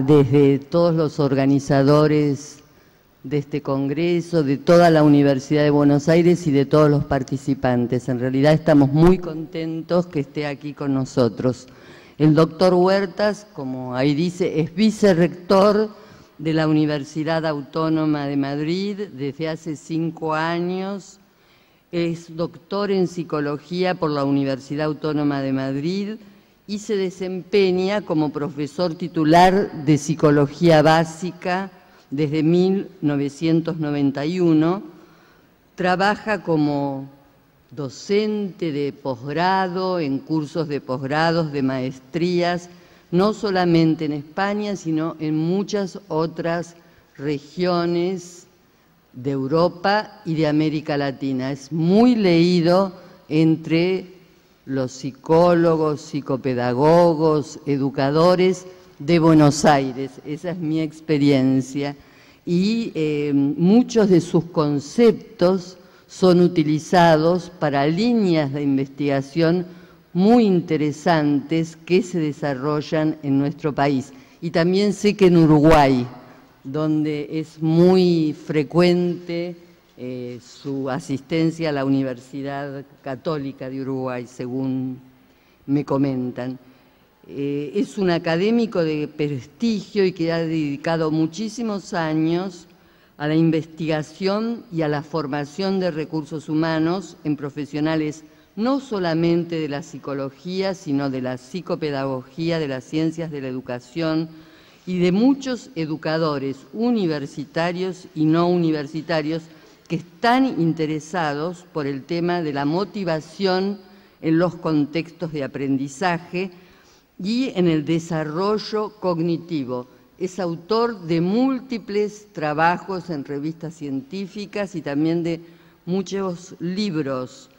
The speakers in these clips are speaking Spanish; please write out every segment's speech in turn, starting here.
desde todos los organizadores de este congreso, de toda la Universidad de Buenos Aires y de todos los participantes. En realidad estamos muy contentos que esté aquí con nosotros. El doctor Huertas, como ahí dice, es vicerrector de la Universidad Autónoma de Madrid desde hace 5 años, es doctor en Psicología por la Universidad Autónoma de Madrid y se desempeña como profesor titular de Psicología Básica desde 1991, trabaja como docente de posgrado, en cursos de posgrados, de maestrías, no solamente en España, sino en muchas otras regiones de Europa y de América Latina. Es muy leído entre los psicólogos, psicopedagogos, educadores de Buenos Aires. Esa es mi experiencia. Y muchos de sus conceptos son utilizados para líneas de investigación muy interesantes que se desarrollan en nuestro país. Y también sé que en Uruguay, donde es muy frecuente su asistencia a la Universidad Católica de Uruguay, según me comentan. Es un académico de prestigio y que ha dedicado muchísimos años a la investigación y a la formación de recursos humanos en profesionales no solamente de la psicología, sino de la psicopedagogía, de las ciencias de la educación y de muchos educadores universitarios y no universitarios que están interesados por el tema de la motivación en los contextos de aprendizaje y en el desarrollo cognitivo. Es autor de múltiples trabajos en revistas científicas y también de muchos libros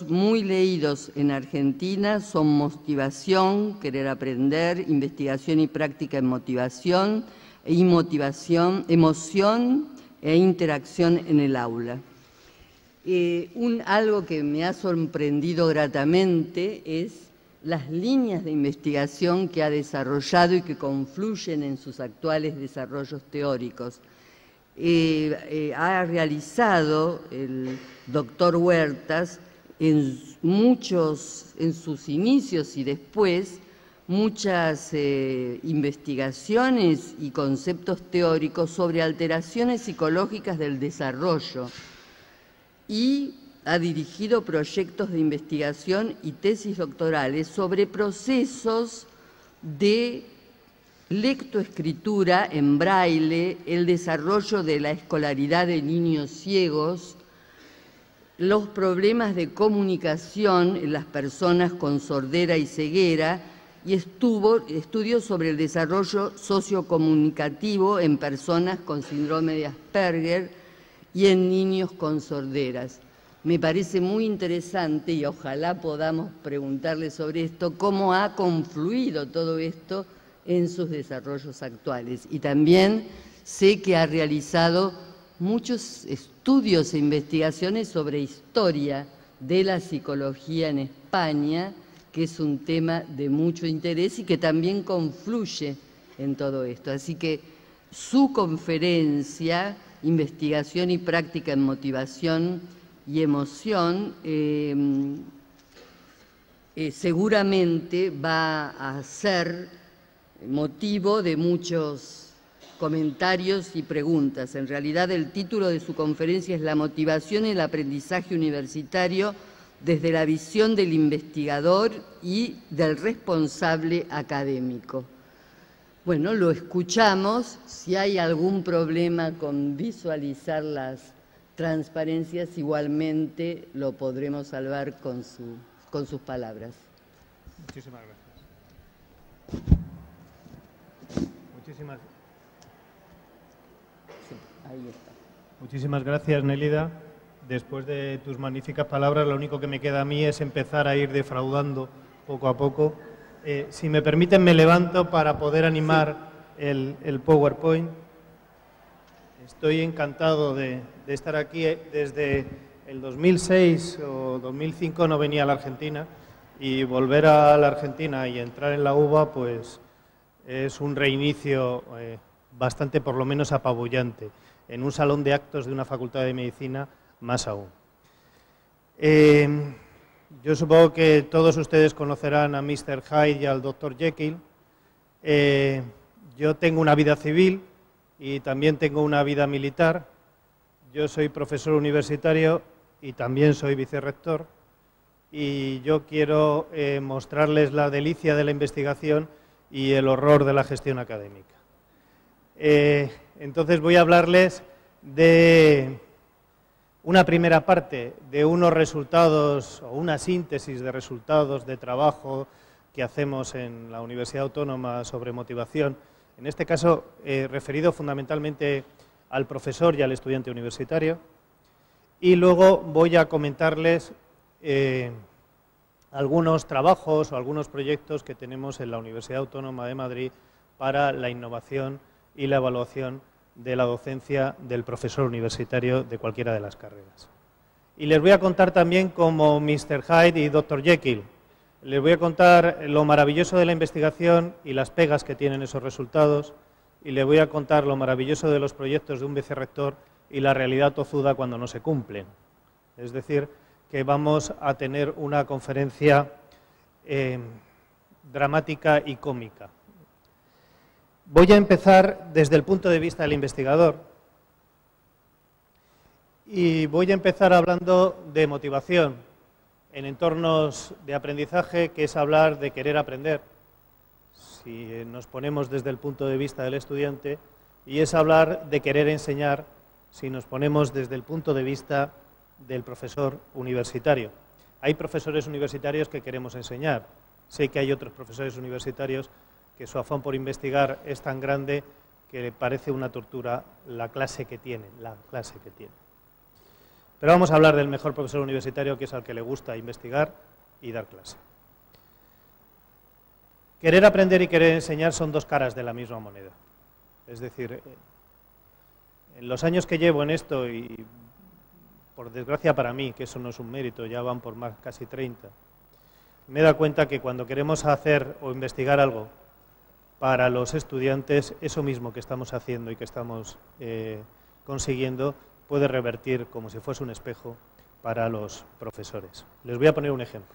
muy leídos en Argentina. Son Motivación, Querer Aprender, Investigación y Práctica en Motivación, Emoción e Interacción en el Aula. Algo que me ha sorprendido gratamente es las líneas de investigación que ha desarrollado y que confluyen en sus actuales desarrollos teóricos. Ha realizado el doctor Huertas en sus inicios y después muchas investigaciones y conceptos teóricos sobre alteraciones psicológicas del desarrollo y ha dirigido proyectos de investigación y tesis doctorales sobre procesos de lectoescritura en braille, el desarrollo de la escolaridad de niños ciegos, los problemas de comunicación en las personas con sordera y ceguera y estudios sobre el desarrollo sociocomunicativo en personas con síndrome de Asperger y en niños con sorderas. Me parece muy interesante y ojalá podamos preguntarle sobre esto, cómo ha confluido todo esto en sus desarrollos actuales. Y también sé que ha realizado muchos estudios e investigaciones sobre historia de la psicología en España, que es un tema de mucho interés y que también confluye en todo esto. Así que su conferencia, Investigación y Práctica en Motivación y Emoción, seguramente va a ser motivo de muchos comentarios y preguntas. En realidad, el título de su conferencia es La motivación y el aprendizaje universitario desde la visión del investigador y del responsable académico. Bueno, lo escuchamos. Si hay algún problema con visualizar las transparencias, igualmente lo podremos salvar con sus palabras. Muchísimas gracias. Muchísimas gracias, Nélida. Después de tus magníficas palabras, lo único que me queda a mí es empezar a ir defraudando poco a poco. Si me permiten, me levanto para poder animar el PowerPoint. Estoy encantado de estar aquí. Desde el 2006 o 2005 no venía a la Argentina, y volver a la Argentina y entrar en la UBA, pues es un reinicio bastante, por lo menos, apabullante. En un salón de actos de una facultad de medicina, más aún. Yo supongo que todos ustedes conocerán a Mr. Hyde y al Dr. Jekyll. Yo tengo una vida civil y también tengo una vida militar. Yo soy profesor universitario y también soy vicerrector. Y yo quiero mostrarles la delicia de la investigación y el horror de la gestión académica. Entonces voy a hablarles de una primera parte de unos resultados o una síntesis de resultados de trabajo que hacemos en la Universidad Autónoma sobre motivación, en este caso referido fundamentalmente al profesor y al estudiante universitario, y luego voy a comentarles algunos trabajos o algunos proyectos que tenemos en la Universidad Autónoma de Madrid para la innovación y la evaluación de la docencia del profesor universitario de cualquiera de las carreras. Y les voy a contar también como Mr. Hyde y Dr. Jekyll. Les voy a contar lo maravilloso de la investigación y las pegas que tienen esos resultados, y les voy a contar lo maravilloso de los proyectos de un vicerrector y la realidad tozuda cuando no se cumplen. Es decir, que vamos a tener una conferencia dramática y cómica. Voy a empezar desde el punto de vista del investigador y voy a empezar hablando de motivación en entornos de aprendizaje, que es hablar de querer aprender, si nos ponemos desde el punto de vista del estudiante, y es hablar de querer enseñar si nos ponemos desde el punto de vista del profesor universitario. Hay profesores universitarios que queremos enseñar. Sé que hay otros profesores universitarios que su afán por investigar es tan grande que le parece una tortura la clase que tienen. Pero vamos a hablar del mejor profesor universitario, que es al que le gusta investigar y dar clase. Querer aprender y querer enseñar son dos caras de la misma moneda. Es decir, en los años que llevo en esto, y por desgracia para mí, que eso no es un mérito, ya van por más casi 30, me he dado cuenta que cuando queremos hacer o investigar algo para los estudiantes, eso mismo que estamos haciendo y que estamos consiguiendo puede revertir como si fuese un espejo para los profesores. Les voy a poner un ejemplo.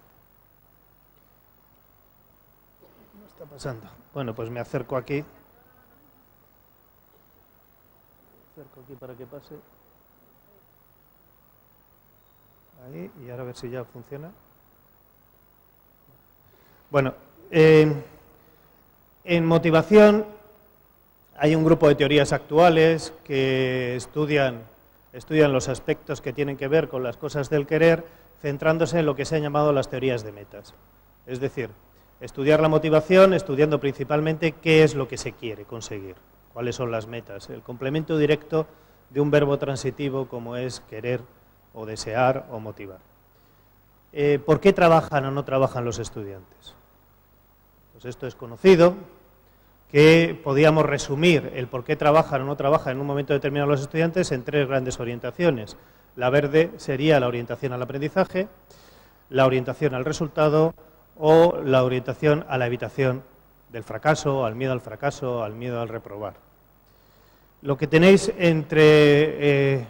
¿Qué está pasando? Bueno, pues me acerco aquí. Para que pase. Ahí, y ahora a ver si ya funciona. Bueno, en motivación hay un grupo de teorías actuales que estudian los aspectos que tienen que ver con las cosas del querer, centrándose en lo que se han llamado las teorías de metas. Es decir, estudiar la motivación, estudiando principalmente qué es lo que se quiere conseguir, cuáles son las metas, el complemento directo de un verbo transitivo como es querer o desear o motivar. ¿Por qué trabajan o no trabajan los estudiantes? Pues esto es conocido, que podíamos resumir el por qué trabajan o no trabajan en un momento determinado los estudiantes en tres grandes orientaciones. La verde sería la orientación al aprendizaje, la orientación al resultado o la orientación a la evitación del fracaso, al miedo al fracaso, al miedo al reprobar. Lo que tenéis entre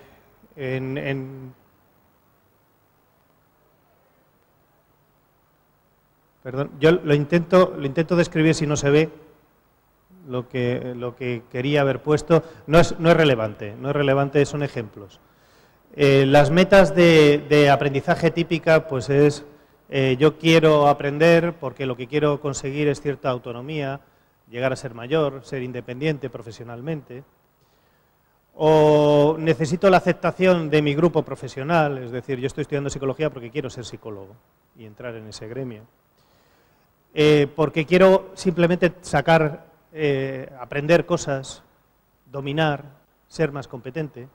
perdón, yo lo intento describir si no se ve lo que quería haber puesto. No es relevante, son ejemplos. Las metas de aprendizaje típica pues es yo quiero aprender porque lo que quiero conseguir es cierta autonomía, llegar a ser mayor, ser independiente profesionalmente. O necesito la aceptación de mi grupo profesional, es decir, yo estoy estudiando psicología porque quiero ser psicólogo y entrar en ese gremio. Porque quiero simplemente aprender cosas, dominar, ser más competente.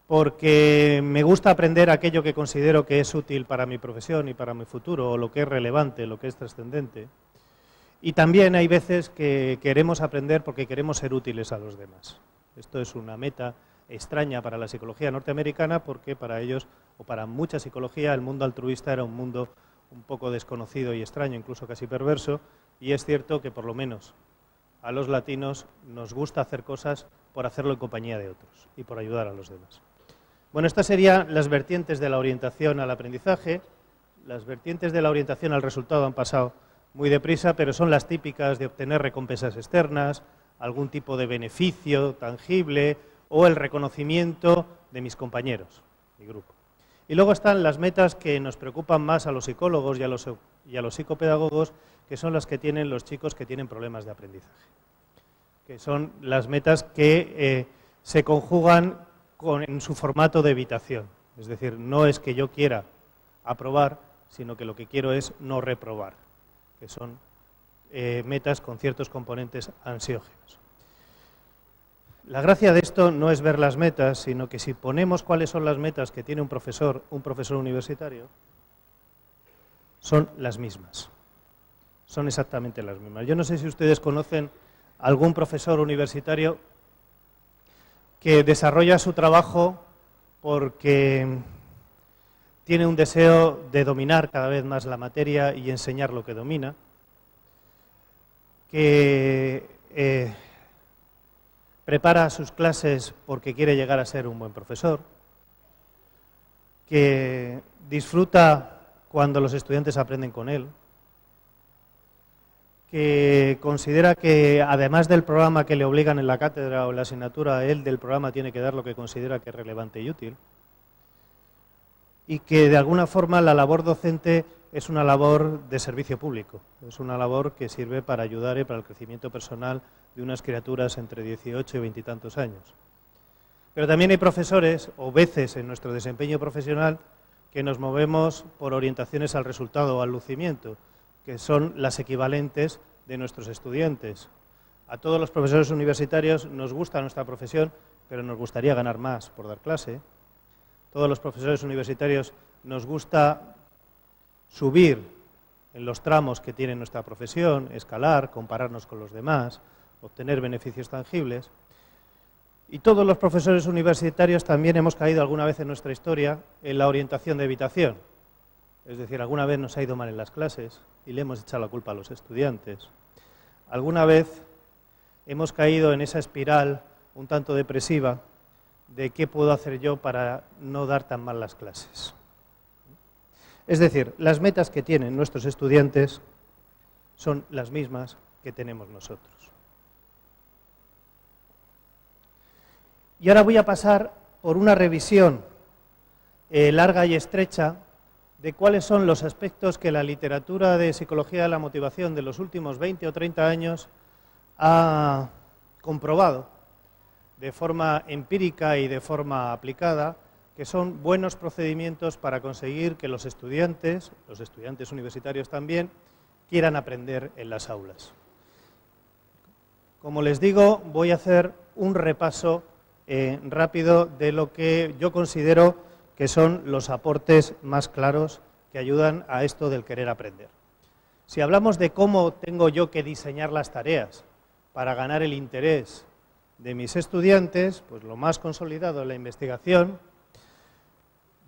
Porque me gusta aprender aquello que considero que es útil para mi profesión y para mi futuro, o lo que es relevante, lo que es trascendente. Y también hay veces que queremos aprender porque queremos ser útiles a los demás. Esto es una meta extraña para la psicología norteamericana porque para ellos, o para mucha psicología, el mundo altruista era un mundo un poco desconocido y extraño, incluso casi perverso, y es cierto que por lo menos a los latinos nos gusta hacer cosas por hacerlo en compañía de otros y por ayudar a los demás. Bueno, estas serían las vertientes de la orientación al aprendizaje. Las vertientes de la orientación al resultado han pasado muy deprisa, pero son las típicas de obtener recompensas externas, algún tipo de beneficio tangible o el reconocimiento de mis compañeros, mi grupo. Y luego están las metas que nos preocupan más a los psicólogos y a los psicopedagogos, que son las que tienen los chicos que tienen problemas de aprendizaje, que son las metas que se conjugan en su formato de evitación. Es decir, no es que yo quiera aprobar, sino que lo que quiero es no reprobar, que son metas con ciertos componentes ansiógenos. La gracia de esto no es ver las metas, sino que si ponemos cuáles son las metas que tiene un profesor universitario, son las mismas. Son exactamente las mismas. Yo no sé si ustedes conocen algún profesor universitario que desarrolla su trabajo porque tiene un deseo de dominar cada vez más la materia y enseñar lo que domina, que prepara sus clases porque quiere llegar a ser un buen profesor, que disfruta cuando los estudiantes aprenden con él, que considera que además del programa que le obligan en la cátedra o en la asignatura, él del programa tiene que dar lo que considera que es relevante y útil, y que de alguna forma la labor docente es una labor de servicio público, es una labor que sirve para ayudar y para el crecimiento personal de unas criaturas entre 18 y 20 y tantos años. Pero también hay profesores, o veces en nuestro desempeño profesional, que nos movemos por orientaciones al resultado o al lucimiento, que son las equivalentes de nuestros estudiantes. A todos los profesores universitarios nos gusta nuestra profesión, pero nos gustaría ganar más por dar clase. Todos los profesores universitarios nos gusta subir en los tramos que tiene nuestra profesión, escalar, compararnos con los demás, obtener beneficios tangibles. Y todos los profesores universitarios también hemos caído alguna vez en nuestra historia en la orientación de evitación. Es decir, alguna vez nos ha ido mal en las clases y le hemos echado la culpa a los estudiantes. Alguna vez hemos caído en esa espiral un tanto depresiva de qué puedo hacer yo para no dar tan mal las clases. Es decir, las metas que tienen nuestros estudiantes son las mismas que tenemos nosotros. Y ahora voy a pasar por una revisión larga y estrecha de cuáles son los aspectos que la literatura de psicología de la motivación de los últimos 20 o 30 años ha comprobado de forma empírica y de forma aplicada, que son buenos procedimientos para conseguir que los estudiantes universitarios también, quieran aprender en las aulas. Como les digo, voy a hacer un repaso rápido de lo que yo considero que son los aportes más claros que ayudan a esto del querer aprender. Si hablamos de cómo tengo yo que diseñar las tareas para ganar el interés de mis estudiantes, pues lo más consolidado en la investigación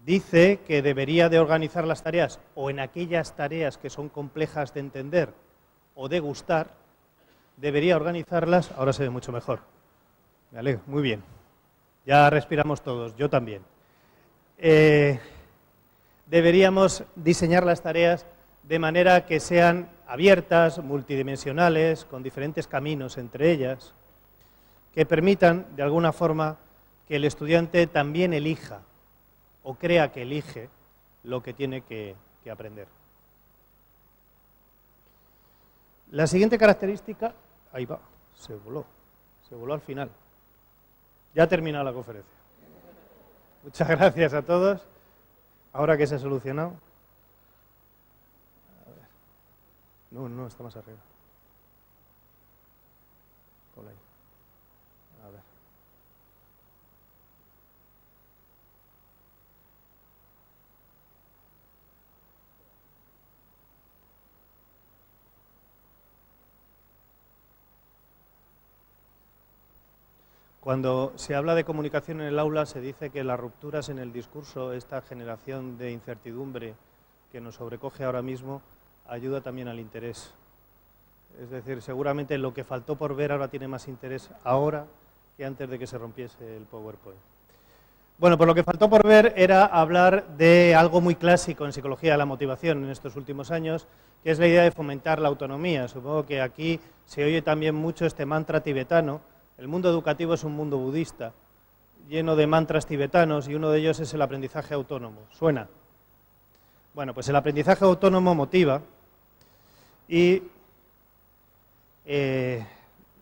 dice que debería de organizar las tareas o en aquellas tareas que son complejas de entender o de gustar, debería organizarlas, ahora se ve mucho mejor. Me alegro, muy bien. Ya respiramos todos, yo también. Deberíamos diseñar las tareas de manera que sean abiertas, multidimensionales, con diferentes caminos entre ellas, que permitan, de alguna forma, que el estudiante también elija o crea que elige lo que tiene que aprender. La siguiente característica, ahí va, se voló al final. Ya ha terminado la conferencia. Muchas gracias a todos. Ahora que se ha solucionado. A ver. No, está más arriba. Por ahí. A ver. Cuando se habla de comunicación en el aula, se dice que las rupturas en el discurso, esta generación de incertidumbre que nos sobrecoge ahora mismo, ayuda también al interés. Es decir, seguramente lo que faltó por ver ahora tiene más interés ahora que antes de que se rompiese el PowerPoint. Bueno, pues lo que faltó por ver era hablar de algo muy clásico en psicología de la motivación en estos últimos años, que es la idea de fomentar la autonomía. Supongo que aquí se oye también mucho este mantra tibetano. El mundo educativo es un mundo budista, lleno de mantras tibetanos, y uno de ellos es el aprendizaje autónomo. ¿Suena? Bueno, pues el aprendizaje autónomo motiva, y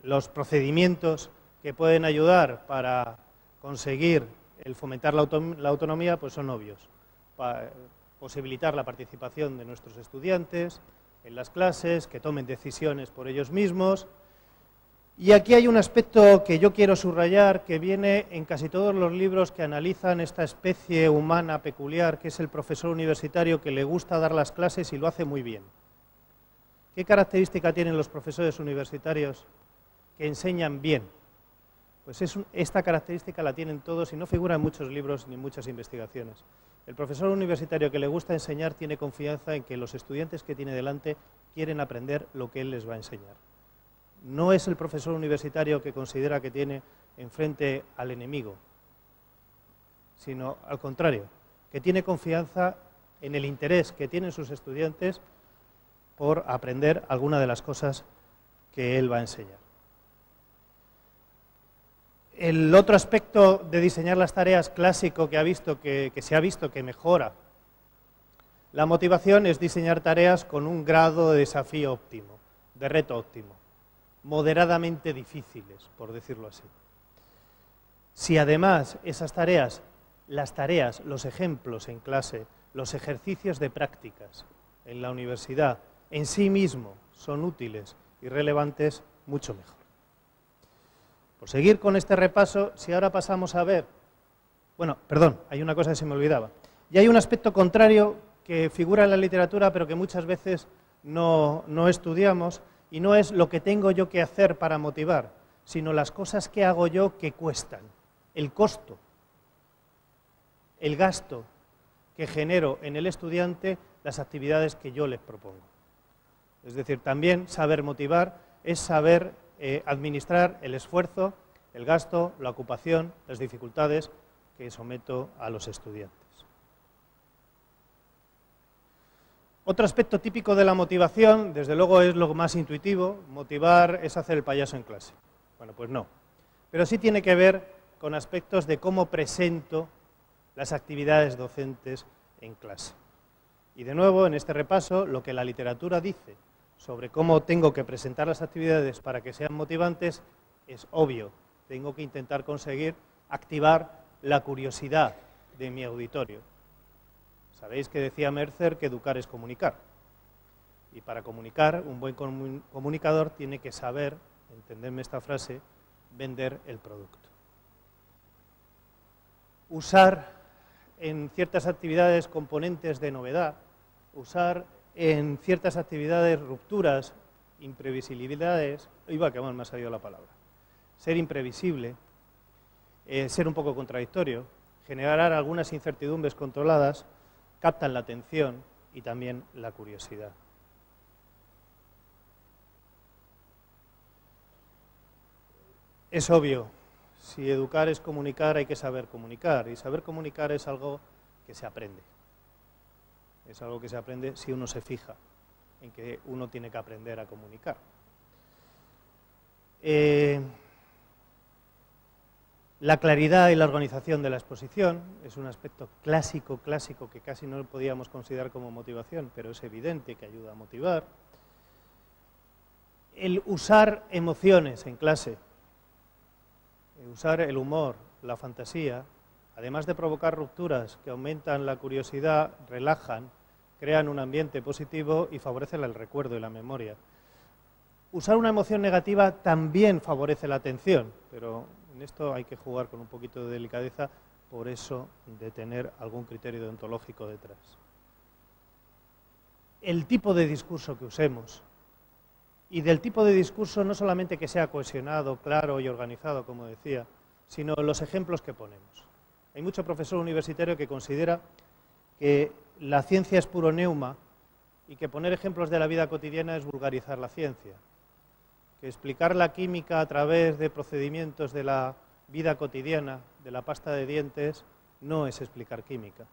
los procedimientos que pueden ayudar para conseguir el fomentar la autonomía pues son obvios. Posibilitar la participación de nuestros estudiantes en las clases, que tomen decisiones por ellos mismos. Y aquí hay un aspecto que yo quiero subrayar, que viene en casi todos los libros que analizan esta especie humana peculiar, que es el profesor universitario que le gusta dar las clases y lo hace muy bien. ¿Qué característica tienen los profesores universitarios que enseñan bien? Pues esta característica la tienen todos y no figura en muchos libros ni en muchas investigaciones. El profesor universitario que le gusta enseñar tiene confianza en que los estudiantes que tiene delante quieren aprender lo que él les va a enseñar. No es el profesor universitario que considera que tiene enfrente al enemigo, sino al contrario, que tiene confianza en el interés que tienen sus estudiantes por aprender alguna de las cosas que él va a enseñar. El otro aspecto de diseñar las tareas clásico que se ha visto que mejora la motivación es diseñar tareas con un grado de desafío óptimo, de reto óptimo, moderadamente difíciles, por decirlo así. Si además esas tareas, los ejemplos en clase, los ejercicios de prácticas en la universidad, en sí mismo son útiles y relevantes, mucho mejor. Por seguir con este repaso, si ahora pasamos a ver... Bueno, perdón, hay una cosa que se me olvidaba. Y hay un aspecto contrario que figura en la literatura, pero que muchas veces no estudiamos, y no es lo que tengo yo que hacer para motivar, sino las cosas que hago yo que cuestan, el costo, el gasto que genero en el estudiante, las actividades que yo les propongo. Es decir, también saber motivar es saber administrar el esfuerzo, el gasto, la ocupación, las dificultades que someto a los estudiantes. Otro aspecto típico de la motivación, desde luego es lo más intuitivo, motivar es hacer el payaso en clase. Bueno, pues no. Pero sí tiene que ver con aspectos de cómo presento las actividades docentes en clase. Y de nuevo, en este repaso, lo que la literatura dice sobre cómo tengo que presentar las actividades para que sean motivantes es obvio. Tengo que intentar conseguir activar la curiosidad de mi auditorio. Sabéis que decía Mercer que educar es comunicar. Y para comunicar, un buen comunicador tiene que saber, entenderme esta frase, vender el producto. Usar en ciertas actividades componentes de novedad, usar en ciertas actividades rupturas, imprevisibilidades, iba a acabar, me ha salido la palabra, ser imprevisible, ser un poco contradictorio, generar algunas incertidumbres controladas, captan la atención y también la curiosidad. Es obvio, si educar es comunicar, hay que saber comunicar, y saber comunicar es algo que se aprende. Es algo que se aprende si uno se fija en que uno tiene que aprender a comunicar. La claridad y la organización de la exposición es un aspecto clásico que casi no lo podíamos considerar como motivación, pero es evidente que ayuda a motivar. El usar emociones en clase, usar el humor, la fantasía, además de provocar rupturas que aumentan la curiosidad, relajan, crean un ambiente positivo y favorecen el recuerdo y la memoria. Usar una emoción negativa también favorece la atención, pero en esto hay que jugar con un poquito de delicadeza, por eso de tener algún criterio deontológico detrás. El tipo de discurso que usemos, y del tipo de discurso no solamente que sea cohesionado, claro y organizado, como decía, sino los ejemplos que ponemos. Hay mucho profesor universitario que considera que la ciencia es puro neuma y que poner ejemplos de la vida cotidiana es vulgarizar la ciencia. que explicar la química a través de procedimientos de la vida cotidiana, de la pasta de dientes, no es explicar química.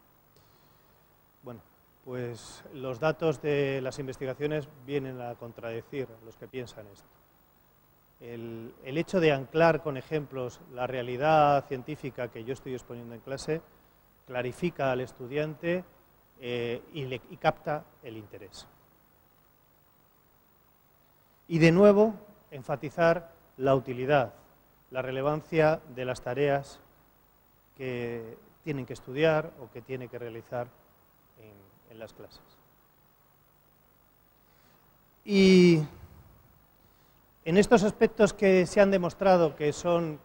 Bueno, pues los datos de las investigaciones vienen a contradecir a los que piensan esto. El hecho de anclar con ejemplos la realidad científica que yo estoy exponiendo en clase clarifica al estudiante y capta el interés. Y de nuevo, enfatizar la utilidad, la relevancia de las tareas que tienen que estudiar o que tienen que realizar en las clases. Y en estos aspectos que se han demostrado que son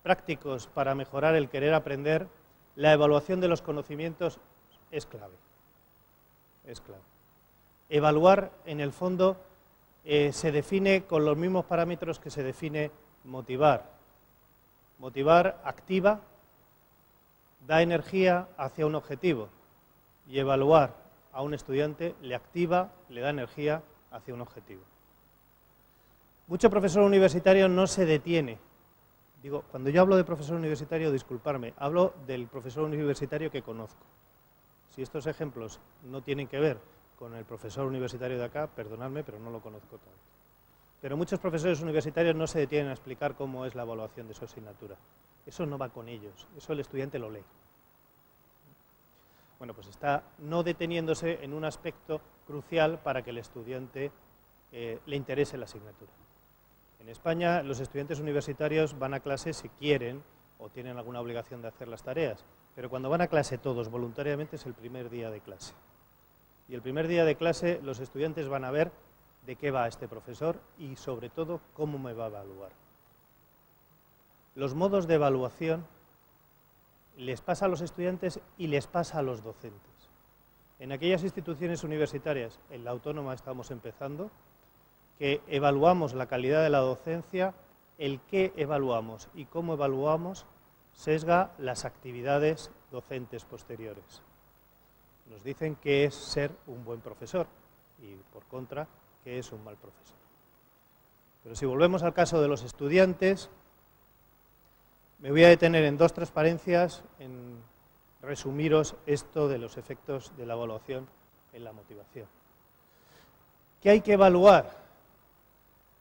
prácticos para mejorar el querer aprender, la evaluación de los conocimientos es clave. Es clave. Evaluar, en el fondo, se define con los mismos parámetros que se define motivar. Motivar activa, da energía hacia un objetivo, y evaluar a un estudiante le activa, le da energía hacia un objetivo. Mucho profesor universitario no se detiene. Digo, cuando yo hablo de profesor universitario, disculparme, hablo del profesor universitario que conozco. Si estos ejemplos no tienen que ver con el profesor universitario de acá, perdonadme, pero no lo conozco tanto. Pero muchos profesores universitarios no se detienen a explicar cómo es la evaluación de su asignatura. Eso no va con ellos, eso el estudiante lo lee. Bueno, pues está no deteniéndose en un aspecto crucial para que el estudiante le interese la asignatura. En España, los estudiantes universitarios van a clase si quieren o tienen alguna obligación de hacer las tareas, pero cuando van a clase todos voluntariamente es el primer día de clase. Y el primer día de clase los estudiantes van a ver de qué va este profesor y, sobre todo, cómo me va a evaluar. Los modos de evaluación les pasa a los estudiantes y les pasa a los docentes. En aquellas instituciones universitarias, en la autónoma estamos empezando, que evaluamos la calidad de la docencia, el qué evaluamos y cómo evaluamos sesga las actividades docentes posteriores. Nos dicen qué es ser un buen profesor y, por contra, qué es un mal profesor. Pero si volvemos al caso de los estudiantes, me voy a detener en dos transparencias, en resumiros esto de los efectos de la evaluación en la motivación. ¿Qué hay que evaluar?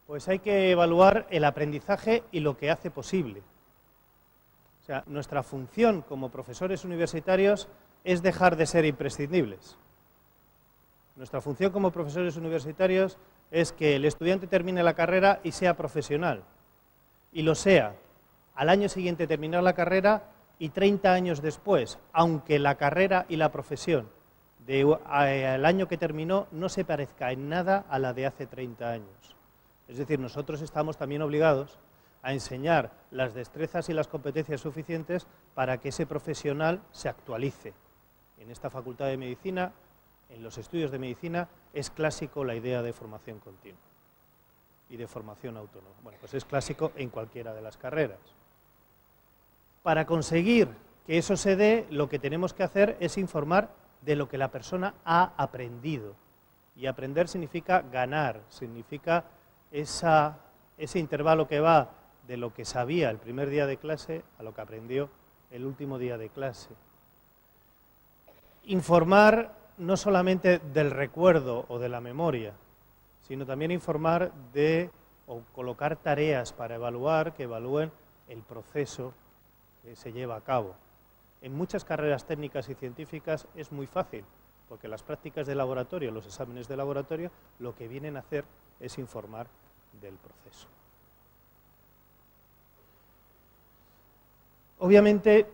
Pues hay que evaluar el aprendizaje y lo que hace posible. O sea, nuestra función como profesores universitarios es dejar de ser imprescindibles. Nuestra función como profesores universitarios es que el estudiante termine la carrera y sea profesional. Y lo sea al año siguiente terminar la carrera y 30 años después, aunque la carrera y la profesión del año que terminó no se parezca en nada a la de hace 30 años. Es decir, nosotros estamos también obligados a enseñar las destrezas y las competencias suficientes para que ese profesional se actualice. En esta Facultad de Medicina, en los estudios de medicina, es clásico la idea de formación continua y de formación autónoma. Bueno, pues es clásico en cualquiera de las carreras. Para conseguir que eso se dé, lo que tenemos que hacer es informar de lo que la persona ha aprendido. Y aprender significa ganar, significa ese intervalo que va de lo que sabía el primer día de clase a lo que aprendió el último día de clase. Informar no solamente del recuerdo o de la memoria, sino también informar o colocar tareas para evaluar, que evalúen el proceso que se lleva a cabo. En muchas carreras técnicas y científicas es muy fácil, porque las prácticas de laboratorio, los exámenes de laboratorio, lo que vienen a hacer es informar del proceso. Obviamente,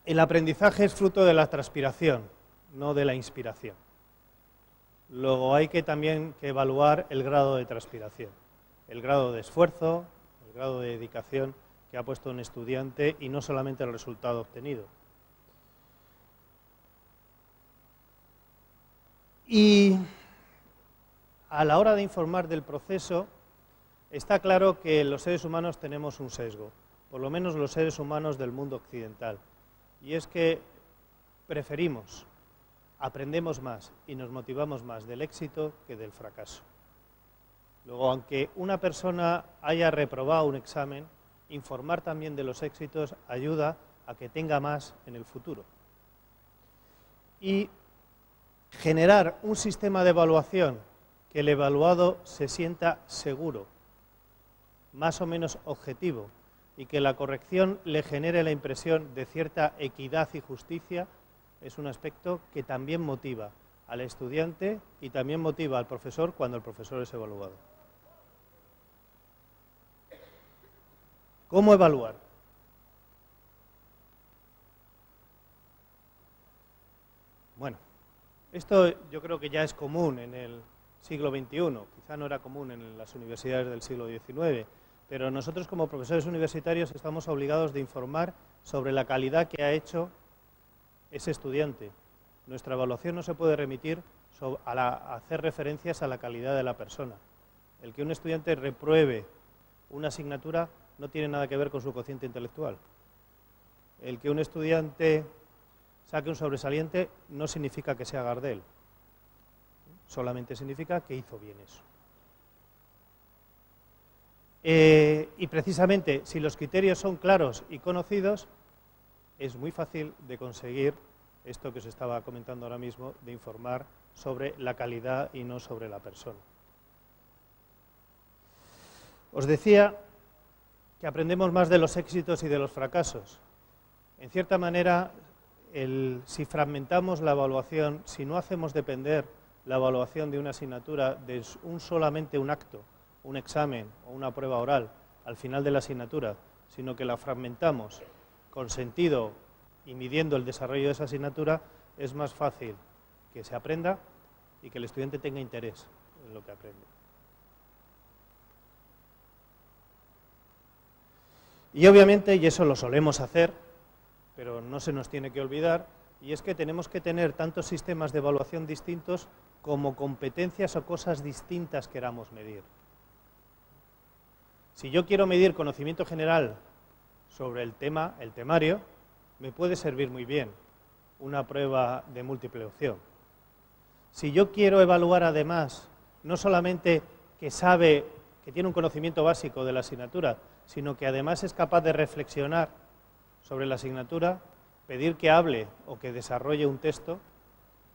el aprendizaje es fruto de la transpiración, no de la inspiración. Luego hay que también evaluar el grado de transpiración, el grado de esfuerzo, el grado de dedicación que ha puesto un estudiante y no solamente el resultado obtenido. Y a la hora de informar del proceso, está claro que los seres humanos tenemos un sesgo, por lo menos los seres humanos del mundo occidental, y es que preferimos, aprendemos más y nos motivamos más del éxito que del fracaso. Luego, aunque una persona haya reprobado un examen, informar también de los éxitos ayuda a que tenga más en el futuro. Y generar un sistema de evaluación que el evaluado se sienta seguro, más o menos objetivo, y que la corrección le genere la impresión de cierta equidad y justicia, es un aspecto que también motiva al estudiante y también motiva al profesor cuando el profesor es evaluado. ¿Cómo evaluar? Bueno, esto yo creo que ya es común en el siglo XXI, quizá no era común en las universidades del siglo XIX, pero nosotros como profesores universitarios estamos obligados de informar sobre la calidad que ha hecho ese estudiante. Nuestra evaluación no se puede remitir a hacer referencias a la calidad de la persona. El que un estudiante repruebe una asignatura no tiene nada que ver con su cociente intelectual. El que un estudiante saque un sobresaliente no significa que sea Gardel, solamente significa que hizo bien eso. Y precisamente, si los criterios son claros y conocidos, es muy fácil de conseguir esto que os estaba comentando ahora mismo, de informar sobre la calidad y no sobre la persona. Os decía que aprendemos más de los éxitos y de los fracasos. En cierta manera, si fragmentamos la evaluación, si no hacemos depender la evaluación de una asignatura de solamente un acto, un examen o una prueba oral al final de la asignatura, sino que la fragmentamos con sentido y midiendo el desarrollo de esa asignatura, es más fácil que se aprenda y que el estudiante tenga interés en lo que aprende. Y obviamente, y eso lo solemos hacer, pero no se nos tiene que olvidar, y es que tenemos que tener tantos sistemas de evaluación distintos como competencias o cosas distintas queramos medir. Si yo quiero medir conocimiento general sobre el tema, el temario, me puede servir muy bien una prueba de múltiple opción. Si yo quiero evaluar además, no solamente que sabe, que tiene un conocimiento básico de la asignatura, sino que además es capaz de reflexionar sobre la asignatura, pedir que hable o que desarrolle un texto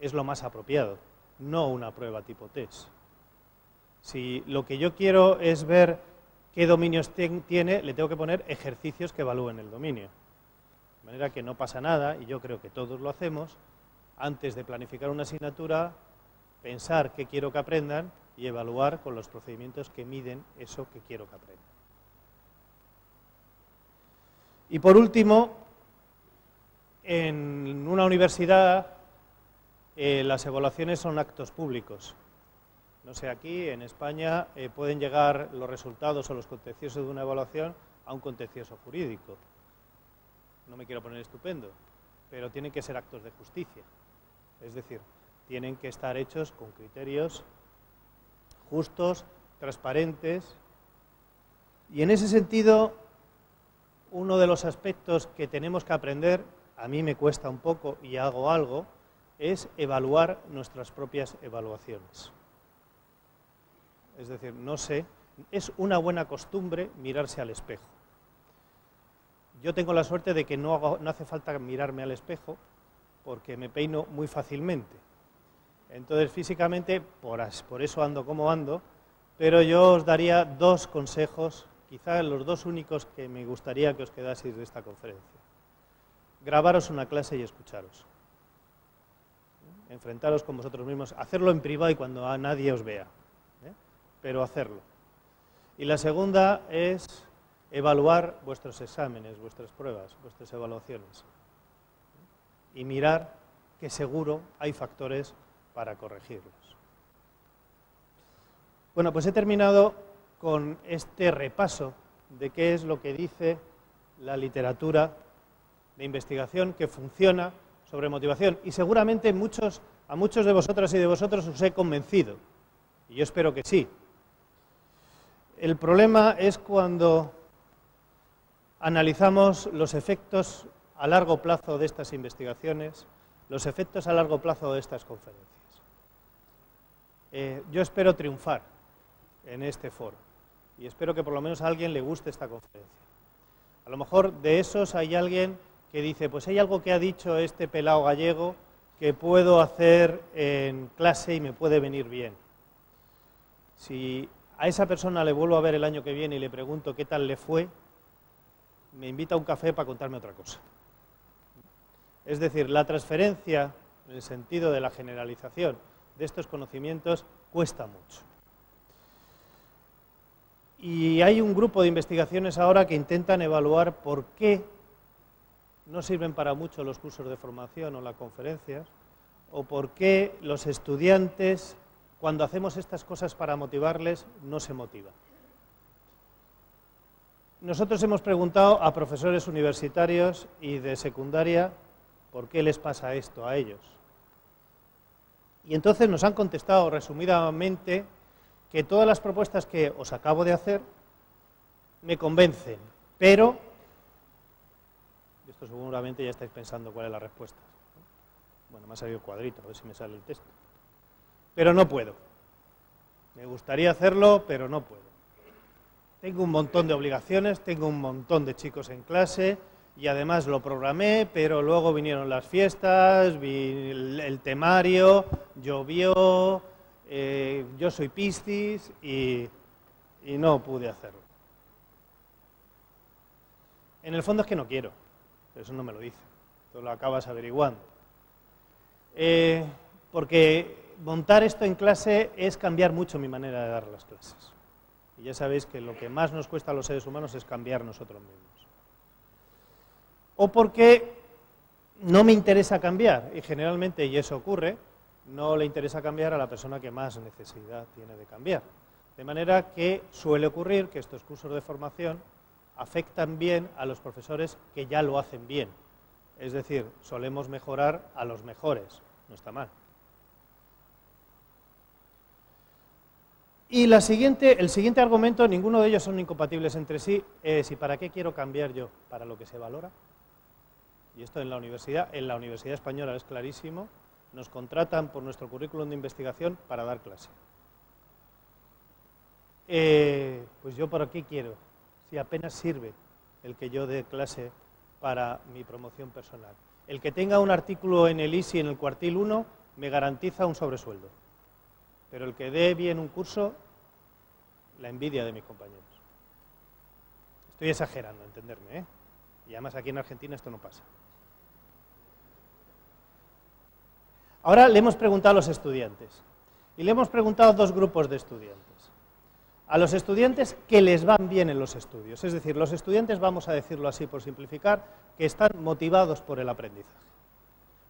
es lo más apropiado, no una prueba tipo test. Si lo que yo quiero es ver qué dominios tiene, le tengo que poner ejercicios que evalúen el dominio. De manera que no pasa nada, y yo creo que todos lo hacemos, antes de planificar una asignatura, pensar qué quiero que aprendan y evaluar con los procedimientos que miden eso que quiero que aprendan. Y por último, en una universidad las evaluaciones son actos públicos. No sé, aquí en España pueden llegar los resultados o los contenciosos de una evaluación a un contencioso jurídico. No me quiero poner estupendo, pero tienen que ser actos de justicia. Es decir, tienen que estar hechos con criterios justos, transparentes. Y en ese sentido, uno de los aspectos que tenemos que aprender, a mí me cuesta un poco y hago algo, es evaluar nuestras propias evaluaciones. Es decir, no sé, es una buena costumbre mirarse al espejo. Yo tengo la suerte de que no hace falta mirarme al espejo porque me peino muy fácilmente. Entonces, físicamente, por eso ando como ando, pero yo os daría dos consejos, quizá los dos únicos que me gustaría que os quedaseis de esta conferencia. Grabaros una clase y escucharos. Enfrentaros con vosotros mismos, hacerlo en privado y cuando a nadie os vea, pero hacerlo. Y la segunda es evaluar vuestros exámenes, vuestras pruebas, vuestras evaluaciones y mirar que seguro hay factores para corregirlos. Bueno, pues he terminado con este repaso de qué es lo que dice la literatura de investigación que funciona sobre motivación y seguramente a muchos de vosotras y de vosotros os he convencido y yo espero que sí. El problema es cuando analizamos los efectos a largo plazo de estas investigaciones, los efectos a largo plazo de estas conferencias. Yo espero triunfar en este foro. Y espero que por lo menos a alguien le guste esta conferencia. A lo mejor de esos hay alguien que dice, pues hay algo que ha dicho este pelao gallego que puedo hacer en clase y me puede venir bien. Si a esa persona le vuelvo a ver el año que viene y le pregunto qué tal le fue, me invita a un café para contarme otra cosa. Es decir, la transferencia, en el sentido de la generalización de estos conocimientos, cuesta mucho. Y hay un grupo de investigaciones ahora que intentan evaluar por qué no sirven para mucho los cursos de formación o las conferencias, o por qué los estudiantes, cuando hacemos estas cosas para motivarles, no se motivan. Nosotros hemos preguntado a profesores universitarios y de secundaria por qué les pasa esto a ellos. Y entonces nos han contestado resumidamente que todas las propuestas que os acabo de hacer me convencen, pero, esto seguramente ya estáis pensando cuál es la respuesta. Bueno, me ha salido el cuadrito, a ver si me sale el texto. Pero no puedo. Me gustaría hacerlo, pero no puedo. Tengo un montón de obligaciones, tengo un montón de chicos en clase y además lo programé, pero luego vinieron las fiestas, el temario, llovió, yo soy Piscis y no pude hacerlo. En el fondo es que no quiero, pero eso no me lo dice, tú lo acabas averiguando. Porque montar esto en clase es cambiar mucho mi manera de dar las clases. Y ya sabéis que lo que más nos cuesta a los seres humanos es cambiar nosotros mismos. O porque no me interesa cambiar, y generalmente, y eso ocurre, no le interesa cambiar a la persona que más necesidad tiene de cambiar. De manera que suele ocurrir que estos cursos de formación afectan bien a los profesores que ya lo hacen bien. Es decir, solemos mejorar a los mejores, no está mal. Y el siguiente argumento, ninguno de ellos son incompatibles entre sí, es ¿y para qué quiero cambiar yo? ¿Para lo que se valora? Y esto en la universidad española es clarísimo, nos contratan por nuestro currículum de investigación para dar clase. Pues yo ¿para qué quiero? Si apenas sirve el que yo dé clase para mi promoción personal. El que tenga un artículo en el ISI en el cuartil 1 me garantiza un sobresueldo. Pero el que dé bien un curso, la envidia de mis compañeros. Estoy exagerando, entenderme, ¿eh? Y además aquí en Argentina esto no pasa. Ahora le hemos preguntado a los estudiantes. Y le hemos preguntado a dos grupos de estudiantes. A los estudiantes que les van bien en los estudios. Es decir, los estudiantes, vamos a decirlo así por simplificar, que están motivados por el aprendizaje.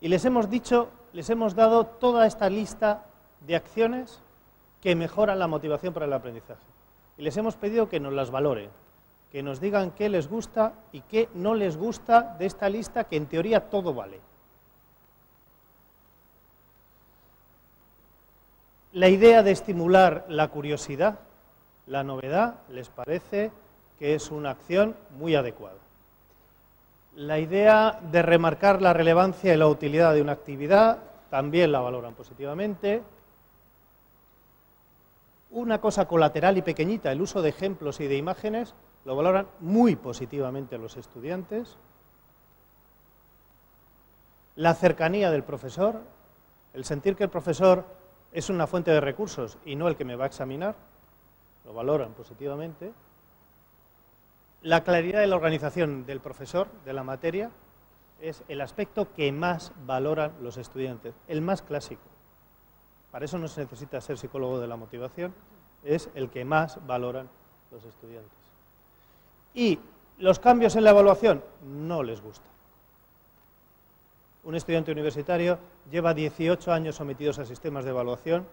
Y les hemos dado toda esta lista de acciones que mejoran la motivación para el aprendizaje. Y les hemos pedido que nos las valoren, que nos digan qué les gusta y qué no les gusta de esta lista, que en teoría todo vale. La idea de estimular la curiosidad, la novedad, les parece que es una acción muy adecuada. La idea de remarcar la relevancia y la utilidad de una actividad también la valoran positivamente. Una cosa colateral y pequeñita, el uso de ejemplos y de imágenes, lo valoran muy positivamente los estudiantes. La cercanía del profesor, el sentir que el profesor es una fuente de recursos y no el que me va a examinar, lo valoran positivamente. La claridad de la organización del profesor, de la materia, es el aspecto que más valoran los estudiantes, el más clásico. Para eso no se necesita ser psicólogo de la motivación, es el que más valoran los estudiantes. Y los cambios en la evaluación no les gustan. Un estudiante universitario lleva 18 años sometidos a sistemas de evaluación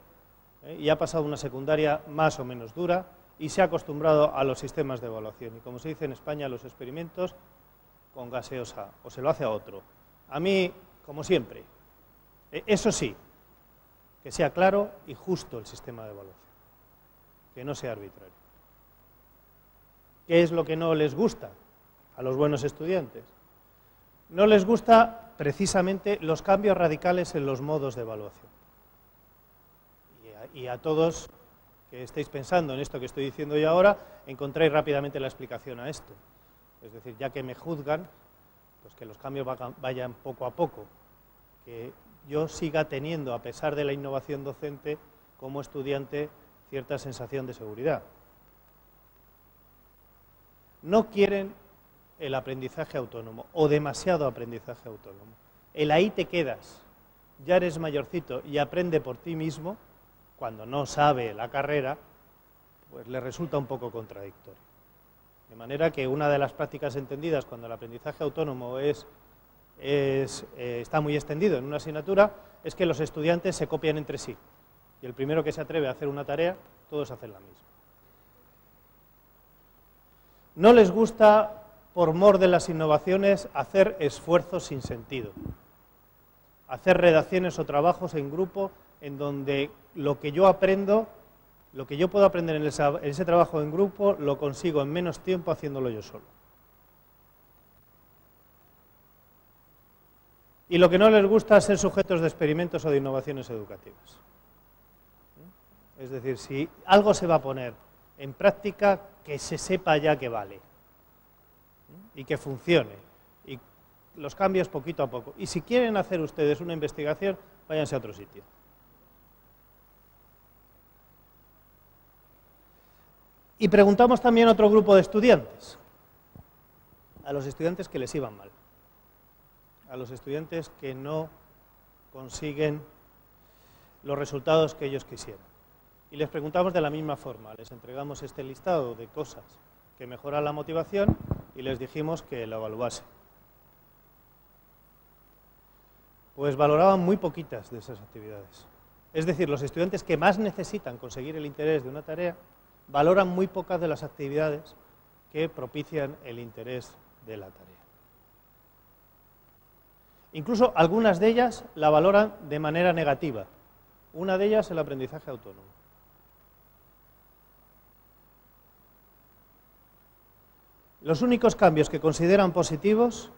y ha pasado una secundaria más o menos dura y se ha acostumbrado a los sistemas de evaluación. Y como se dice en España, los experimentos con gaseosa, o se lo hace a otro. A mí, como siempre, eso sí, que sea claro y justo el sistema de evaluación, que no sea arbitrario. ¿Qué es lo que no les gusta a los buenos estudiantes? No les gusta precisamente los cambios radicales en los modos de evaluación. Y a todos que estéis pensando en esto que estoy diciendo yo ahora, encontréis rápidamente la explicación a esto. Es decir, ya que me juzgan, pues que los cambios vayan poco a poco, que yo siga teniendo, a pesar de la innovación docente, como estudiante, cierta sensación de seguridad. No quieren el aprendizaje autónomo, o demasiado aprendizaje autónomo. El ahí te quedas, ya eres mayorcito y aprende por ti mismo, cuando no sabe la carrera, pues le resulta un poco contradictorio. De manera que una de las prácticas entendidas cuando el aprendizaje autónomo está muy extendido en una asignatura, es que los estudiantes se copian entre sí. Y el primero que se atreve a hacer una tarea, todos hacen la misma. No les gusta, por mor de las innovaciones, hacer esfuerzos sin sentido. Hacer redacciones o trabajos en grupo en donde lo que yo aprendo, lo que yo puedo aprender en ese trabajo en grupo, lo consigo en menos tiempo haciéndolo yo solo. Y lo que no les gusta es ser sujetos de experimentos o de innovaciones educativas. Es decir, si algo se va a poner en práctica, que se sepa ya que vale y que funcione, y los cambios poquito a poco. Y si quieren hacer ustedes una investigación, váyanse a otro sitio. Y preguntamos también a otro grupo de estudiantes, a los estudiantes que les iban mal, a los estudiantes que no consiguen los resultados que ellos quisieran. Y les preguntamos de la misma forma, les entregamos este listado de cosas que mejoran la motivación y les dijimos que lo evaluasen. Pues valoraban muy poquitas de esas actividades. Es decir, los estudiantes que más necesitan conseguir el interés de una tarea valoran muy pocas de las actividades que propician el interés de la tarea. Incluso algunas de ellas la valoran de manera negativa. Una de ellas el aprendizaje autónomo. Los únicos cambios que consideran positivos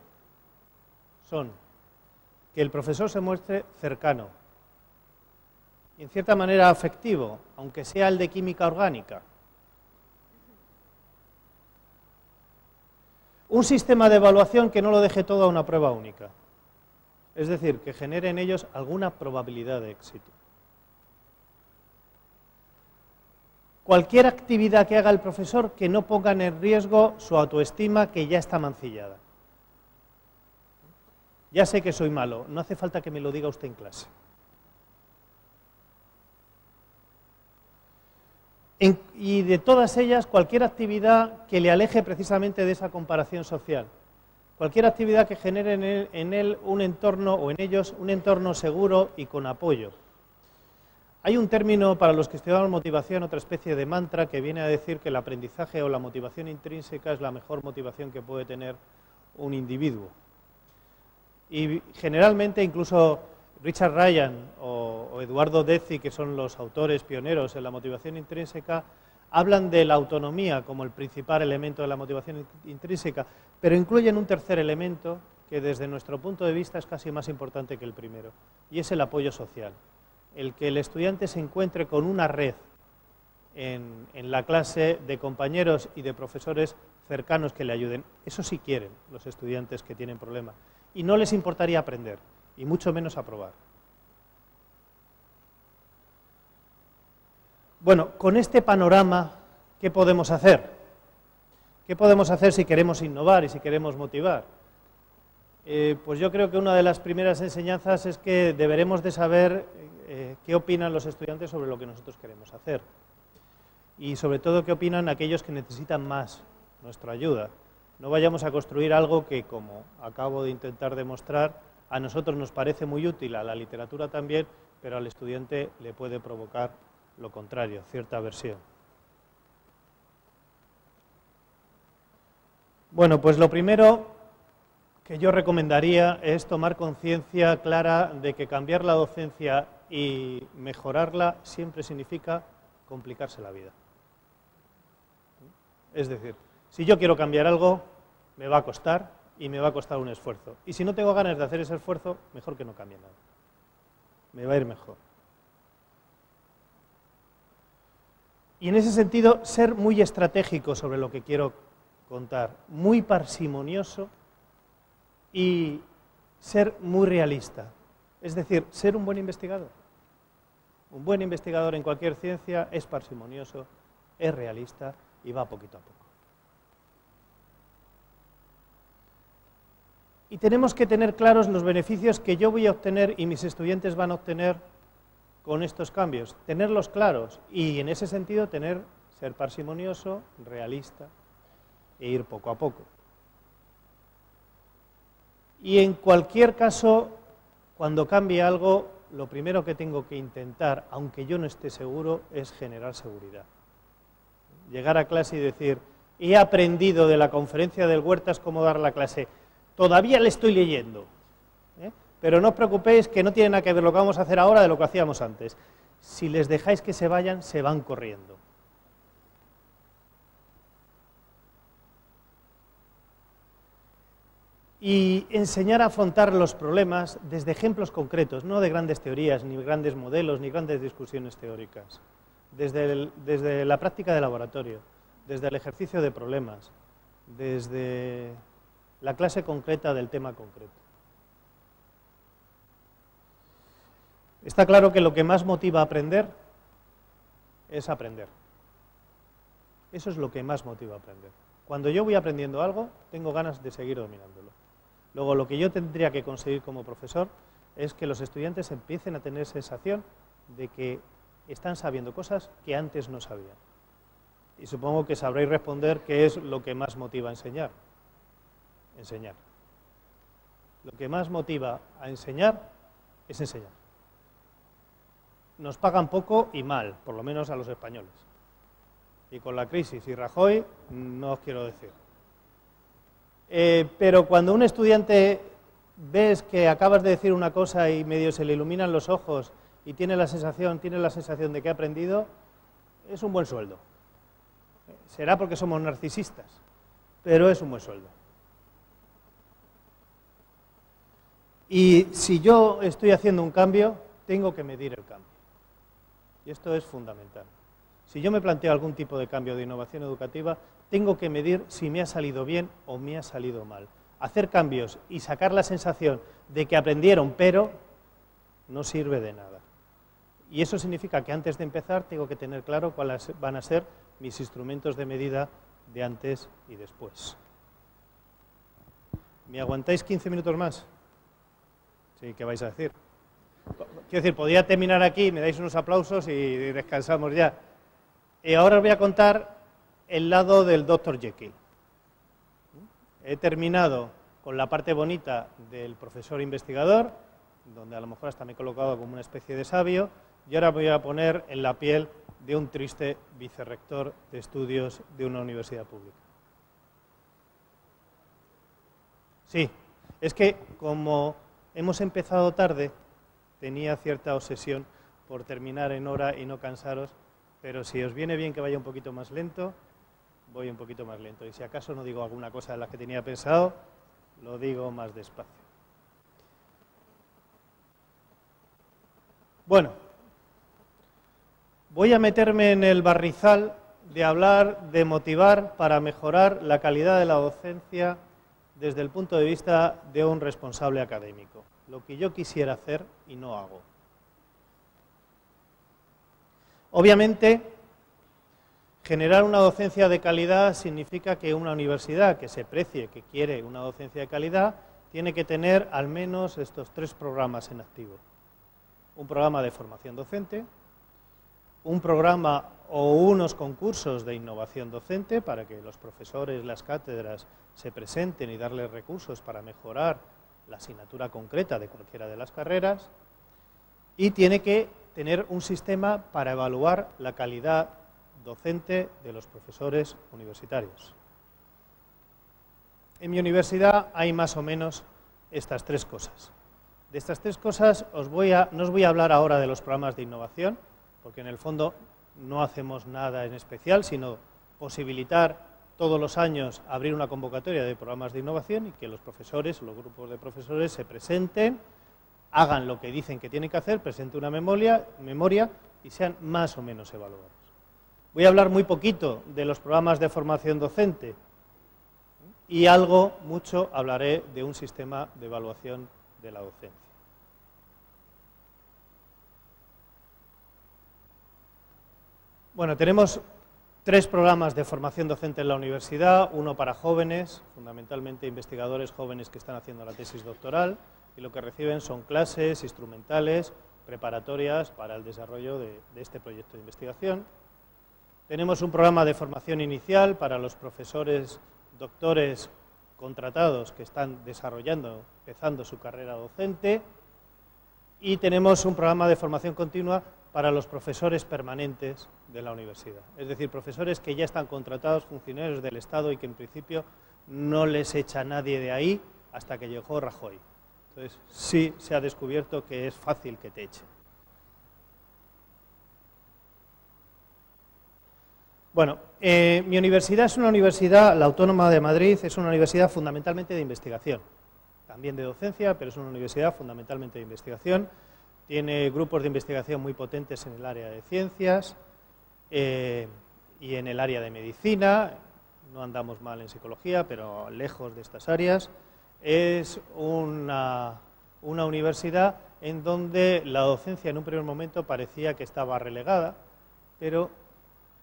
son que el profesor se muestre cercano y en cierta manera afectivo, aunque sea el de química orgánica. Un sistema de evaluación que no lo deje todo a una prueba única, es decir, que genere en ellos alguna probabilidad de éxito. Cualquier actividad que haga el profesor que no ponga en riesgo su autoestima, que ya está mancillada. Ya sé que soy malo, no hace falta que me lo diga usted en clase. Y de todas ellas, cualquier actividad que le aleje precisamente de esa comparación social. Cualquier actividad que genere en él un entorno, o en ellos, un entorno seguro y con apoyo. Hay un término para los que estudiamos motivación, otra especie de mantra, que viene a decir que el aprendizaje o la motivación intrínseca es la mejor motivación que puede tener un individuo. Y generalmente incluso Richard Ryan o Eduardo Deci, que son los autores pioneros en la motivación intrínseca, hablan de la autonomía como el principal elemento de la motivación intrínseca, pero incluyen un tercer elemento que desde nuestro punto de vista es casi más importante que el primero, y es el apoyo social. El que el estudiante se encuentre con una red en la clase de compañeros y de profesores cercanos que le ayuden. Eso sí quieren los estudiantes que tienen problemas. Y no les importaría aprender, y mucho menos aprobar. Bueno, con este panorama, ¿qué podemos hacer? ¿Qué podemos hacer si queremos innovar y si queremos motivar? Pues yo creo que una de las primeras enseñanzas es que deberemos de saber qué opinan los estudiantes sobre lo que nosotros queremos hacer. Y sobre todo, qué opinan aquellos que necesitan más nuestra ayuda. No vayamos a construir algo que, como acabo de intentar demostrar, a nosotros nos parece muy útil, a la literatura también, pero al estudiante le puede provocar lo contrario, cierta aversión. Bueno, pues lo primero que yo recomendaría es tomar conciencia clara de que cambiar la docencia y mejorarla siempre significa complicarse la vida. Es decir, si yo quiero cambiar algo, me va a costar y me va a costar un esfuerzo. Y si no tengo ganas de hacer ese esfuerzo, mejor que no cambie nada. Me va a ir mejor. Y en ese sentido, ser muy estratégico sobre lo que quiero contar, muy parsimonioso y ser muy realista. Es decir, ser un buen investigador. Un buen investigador en cualquier ciencia es parsimonioso, es realista y va poquito a poco. Y tenemos que tener claros los beneficios que yo voy a obtener y mis estudiantes van a obtener con estos cambios. Tenerlos claros y en ese sentido ser parsimonioso, realista e ir poco a poco. Y en cualquier caso, cuando cambie algo, lo primero que tengo que intentar, aunque yo no esté seguro, es generar seguridad. Llegar a clase y decir, he aprendido de la conferencia del Huertas cómo dar la clase. Todavía le estoy leyendo, pero no os preocupéis que no tiene nada que ver lo que vamos a hacer ahora de lo que hacíamos antes. Si les dejáis que se vayan, se van corriendo. Y enseñar a afrontar los problemas desde ejemplos concretos, no de grandes teorías, ni grandes modelos, ni grandes discusiones teóricas. Desde la práctica de laboratorio, desde el ejercicio de problemas, desde la clase concreta del tema concreto. Está claro que lo que más motiva a aprender es aprender. Eso es lo que más motiva a aprender. Cuando yo voy aprendiendo algo, tengo ganas de seguir dominándolo. Luego, lo que yo tendría que conseguir como profesor es que los estudiantes empiecen a tener sensación de que están sabiendo cosas que antes no sabían. Y supongo que sabréis responder qué es lo que más motiva a enseñar. Enseñar. Lo que más motiva a enseñar es enseñar. Nos pagan poco y mal, por lo menos a los españoles. Y con la crisis y Rajoy, no os quiero decir. Pero cuando un estudiante ves que acabas de decir una cosa y medio se le iluminan los ojos y tiene la sensación de que ha aprendido, es un buen sueldo. Será porque somos narcisistas, pero es un buen sueldo. Y si yo estoy haciendo un cambio, tengo que medir el cambio. Y esto es fundamental. Si yo me planteo algún tipo de cambio de innovación educativa, tengo que medir si me ha salido bien o me ha salido mal. Hacer cambios y sacar la sensación de que aprendieron, pero no sirve de nada. Y eso significa que antes de empezar tengo que tener claro cuáles van a ser mis instrumentos de medida de antes y después. ¿Me aguantáis 15 minutos más? Sí, ¿qué vais a decir? Quiero decir, podría terminar aquí, me dais unos aplausos y descansamos ya. Y ahora os voy a contar el lado del Dr. Jekyll. He terminado con la parte bonita del profesor investigador, donde a lo mejor hasta me he colocado como una especie de sabio, y ahora voy a poner en la piel de un triste vicerrector de estudios de una universidad pública. Sí, es que como hemos empezado tarde, tenía cierta obsesión por terminar en hora y no cansaros, pero si os viene bien que vaya un poquito más lento, voy un poquito más lento. Y si acaso no digo alguna cosa de la que tenía pensado, lo digo más despacio. Bueno, voy a meterme en el barrizal de hablar de motivar para mejorar la calidad de la docencia desde el punto de vista de un responsable académico. Lo que yo quisiera hacer y no hago. Obviamente, generar una docencia de calidad significa que una universidad que se precie, que quiere una docencia de calidad, tiene que tener al menos estos 3 programas en activo. Un programa de formación docente, un programa o unos concursos de innovación docente para que los profesores, las cátedras se presenten y darles recursos para mejorar la asignatura concreta de cualquiera de las carreras, y tiene que tener un sistema para evaluar la calidad docente de los profesores universitarios. En mi universidad hay más o menos estas 3 cosas. De estas 3 cosas no os voy a hablar ahora de los programas de innovación, porque en el fondo no hacemos nada en especial, sino posibilitar todos los años abrir una convocatoria de programas de innovación y que los profesores, los grupos de profesores se presenten, hagan lo que dicen que tienen que hacer, presenten una memoria y sean más o menos evaluados. Voy a hablar muy poquito de los programas de formación docente y mucho hablaré de un sistema de evaluación de la docencia. Bueno, tenemos 3 programas de formación docente en la universidad, uno para jóvenes, fundamentalmente investigadores jóvenes que están haciendo la tesis doctoral, y lo que reciben son clases instrumentales preparatorias para el desarrollo de este proyecto de investigación. Tenemos un programa de formación inicial para los profesores doctores contratados que están empezando su carrera docente, y tenemos un programa de formación continua para los profesores permanentes de la universidad, es decir, profesores que ya están contratados, funcionarios del Estado y que en principio no les echa nadie de ahí hasta que llegó Rajoy. Entonces, sí se ha descubierto que es fácil que te echen. Bueno, mi universidad es una universidad, la Autónoma de Madrid, es una universidad fundamentalmente de investigación, también de docencia, pero es una universidad fundamentalmente de investigación. Tiene grupos de investigación muy potentes en el área de ciencias y en el área de medicina. No andamos mal en psicología, pero lejos de estas áreas. Es una universidad en donde la docencia en un primer momento parecía que estaba relegada, pero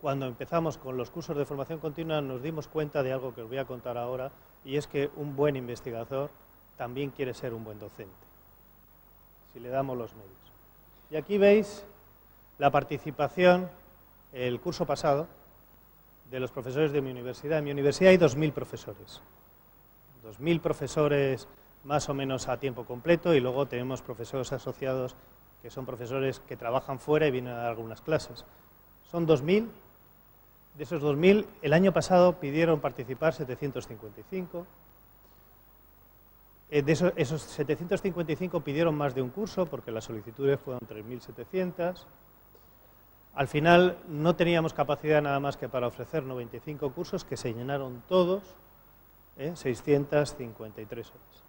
cuando empezamos con los cursos de formación continua nos dimos cuenta de algo que os voy a contar ahora, y es que un buen investigador también quiere ser un buen docente, si le damos los medios. Y aquí veis la participación, el curso pasado, de los profesores de mi universidad. En mi universidad hay 2.000 profesores. 2.000 profesores más o menos a tiempo completo, y luego tenemos profesores asociados que son profesores que trabajan fuera y vienen a dar algunas clases. Son 2.000. De esos 2.000, el año pasado pidieron participar 755. Esos 755 pidieron más de un curso porque las solicitudes fueron 3.700. Al final no teníamos capacidad nada más que para ofrecer 95 cursos, que se llenaron todos, 653 horas.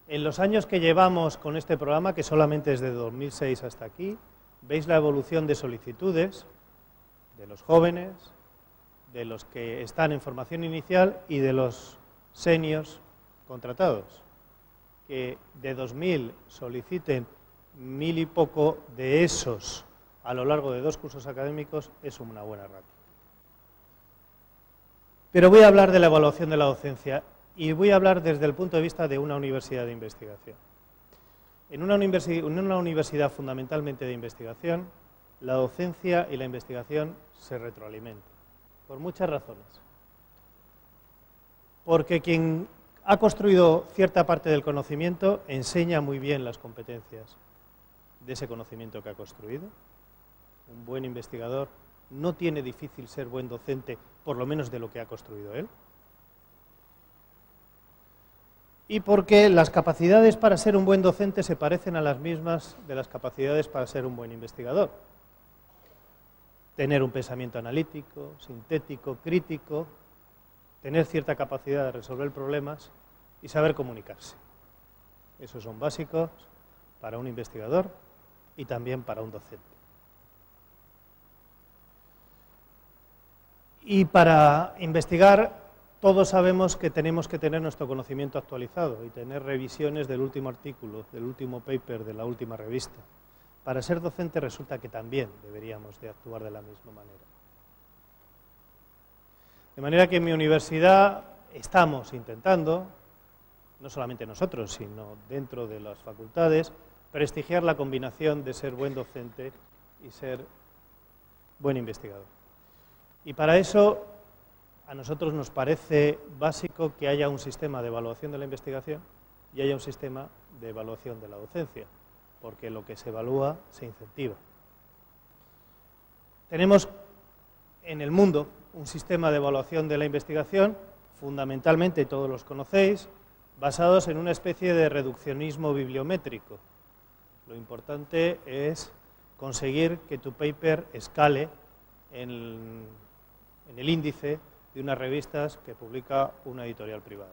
En los años que llevamos con este programa, que solamente es de 2006 hasta aquí, veis la evolución de solicitudes de los jóvenes, de los que están en formación inicial y de los seniors contratados. Que de 2.000 soliciten 1.000 y poco de esos a lo largo de 2 cursos académicos es una buena ratio. Pero voy a hablar de la evaluación de la docencia y voy a hablar desde el punto de vista de una universidad de investigación. En una universidad fundamentalmente de investigación, la docencia y la investigación se retroalimentan, por muchas razones. Porque quien ha construido cierta parte del conocimiento enseña muy bien las competencias de ese conocimiento que ha construido. Un buen investigador no tiene difícil ser buen docente, por lo menos de lo que ha construido él. Y porque las capacidades para ser un buen docente se parecen a las mismas de las capacidades para ser un buen investigador. Tener un pensamiento analítico, sintético, crítico, tener cierta capacidad de resolver problemas y saber comunicarse. Esos son básicos para un investigador y también para un docente. Y para investigar, todos sabemos que tenemos que tener nuestro conocimiento actualizado y tener revisiones del último artículo, del último paper, de la última revista. Para ser docente resulta que también deberíamos de actuar de la misma manera. De manera que en mi universidad estamos intentando, no solamente nosotros, sino dentro de las facultades, prestigiar la combinación de ser buen docente y ser buen investigador. Y para eso a nosotros nos parece básico que haya un sistema de evaluación de la investigación y haya un sistema de evaluación de la docencia, porque lo que se evalúa se incentiva. Tenemos en el mundo un sistema de evaluación de la investigación, fundamentalmente, todos los conocéis, basados en una especie de reduccionismo bibliométrico. Lo importante es conseguir que tu paper escale en el índice de unas revistas que publica una editorial privada.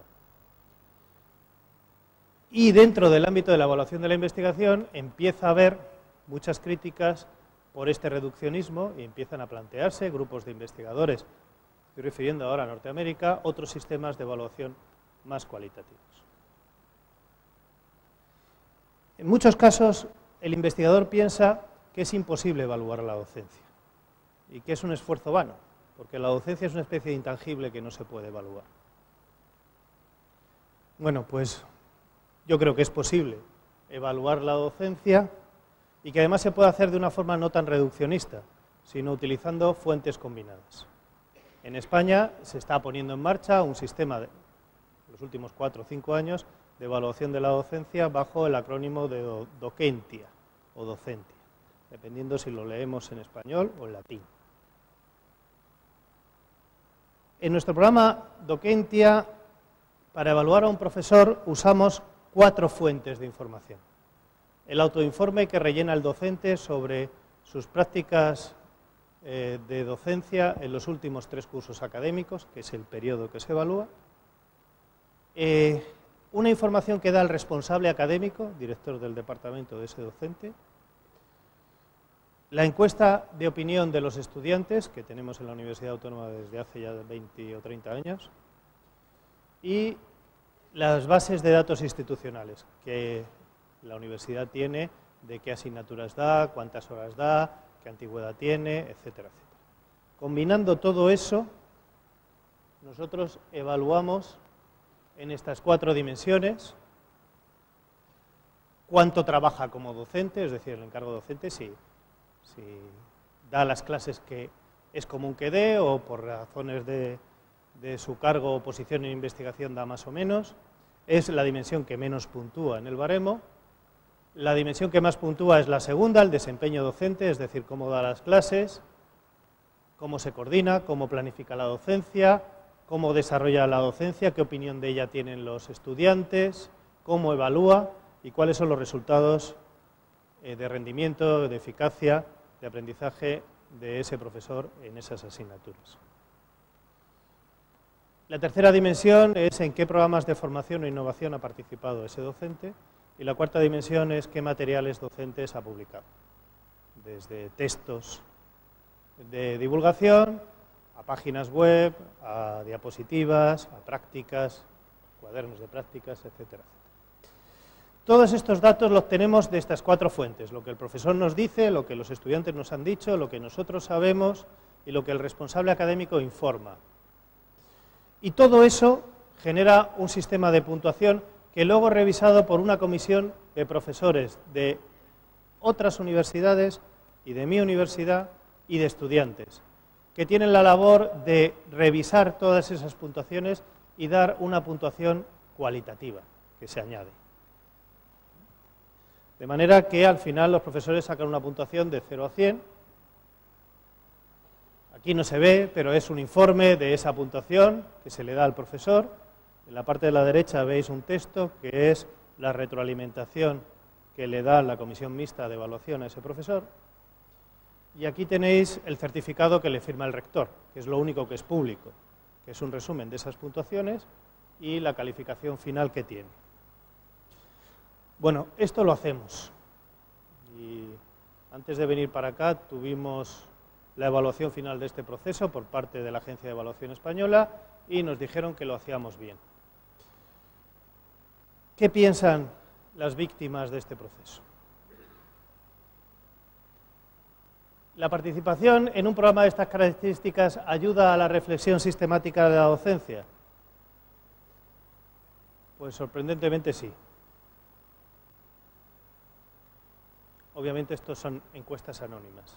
Y dentro del ámbito de la evaluación de la investigación empieza a haber muchas críticas por este reduccionismo y empiezan a plantearse grupos de investigadores, estoy refiriendo ahora a Norteamérica, otros sistemas de evaluación más cualitativos. En muchos casos, el investigador piensa que es imposible evaluar la docencia y que es un esfuerzo vano, porque la docencia es una especie de intangible que no se puede evaluar. Bueno, pues yo creo que es posible evaluar la docencia y que además se puede hacer de una forma no tan reduccionista, sino utilizando fuentes combinadas. En España se está poniendo en marcha un sistema de los últimos 4 o 5 años de evaluación de la docencia bajo el acrónimo de Docentia o Docentia, dependiendo si lo leemos en español o en latín. En nuestro programa Docentia, para evaluar a un profesor usamos 4 fuentes de información. El autoinforme que rellena el docente sobre sus prácticas de docencia en los últimos 3 cursos académicos, que es el periodo que se evalúa. Una información que da el responsable académico, director del departamento de ese docente. La encuesta de opinión de los estudiantes, que tenemos en la Universidad Autónoma desde hace ya 20 o 30 años. Y las bases de datos institucionales que la universidad tiene, de qué asignaturas da, cuántas horas da, qué antigüedad tiene, etcétera, etcétera. Combinando todo eso, nosotros evaluamos en estas 4 dimensiones cuánto trabaja como docente, es decir, el encargo docente, si da las clases que es común que dé o por razones de su cargo o posición en investigación da más o menos. Es la dimensión que menos puntúa en el baremo. La dimensión que más puntúa es la segunda, el desempeño docente, es decir, cómo da las clases, cómo se coordina, cómo planifica la docencia, cómo desarrolla la docencia, qué opinión de ella tienen los estudiantes, cómo evalúa y cuáles son los resultados de rendimiento, de eficacia, de aprendizaje de ese profesor en esas asignaturas. La tercera dimensión es en qué programas de formación o innovación ha participado ese docente. Y la cuarta dimensión es qué materiales docentes ha publicado, desde textos de divulgación, a páginas web, a diapositivas, a prácticas, cuadernos de prácticas, etcétera, etcétera. Todos estos datos los obtenemos de estas 4 fuentes, lo que el profesor nos dice, lo que los estudiantes nos han dicho, lo que nosotros sabemos y lo que el responsable académico informa. Y todo eso genera un sistema de puntuación que luego es revisado por una comisión de profesores de otras universidades y de mi universidad y de estudiantes, que tienen la labor de revisar todas esas puntuaciones y dar una puntuación cualitativa que se añade. De manera que al final los profesores sacan una puntuación de 0 a 100. Aquí no se ve, pero es un informe de esa puntuación que se le da al profesor. En la parte de la derecha veis un texto que es la retroalimentación que le da la comisión mixta de evaluación a ese profesor. Y aquí tenéis el certificado que le firma el rector, que es lo único que es público, que es un resumen de esas puntuaciones y la calificación final que tiene. Bueno, esto lo hacemos. Y antes de venir para acá tuvimos la evaluación final de este proceso por parte de la Agencia de Evaluación Española y nos dijeron que lo hacíamos bien. ¿Qué piensan las víctimas de este proceso? ¿La participación en un programa de estas características ayuda a la reflexión sistemática de la docencia? Pues sorprendentemente sí. Obviamente estos son encuestas anónimas.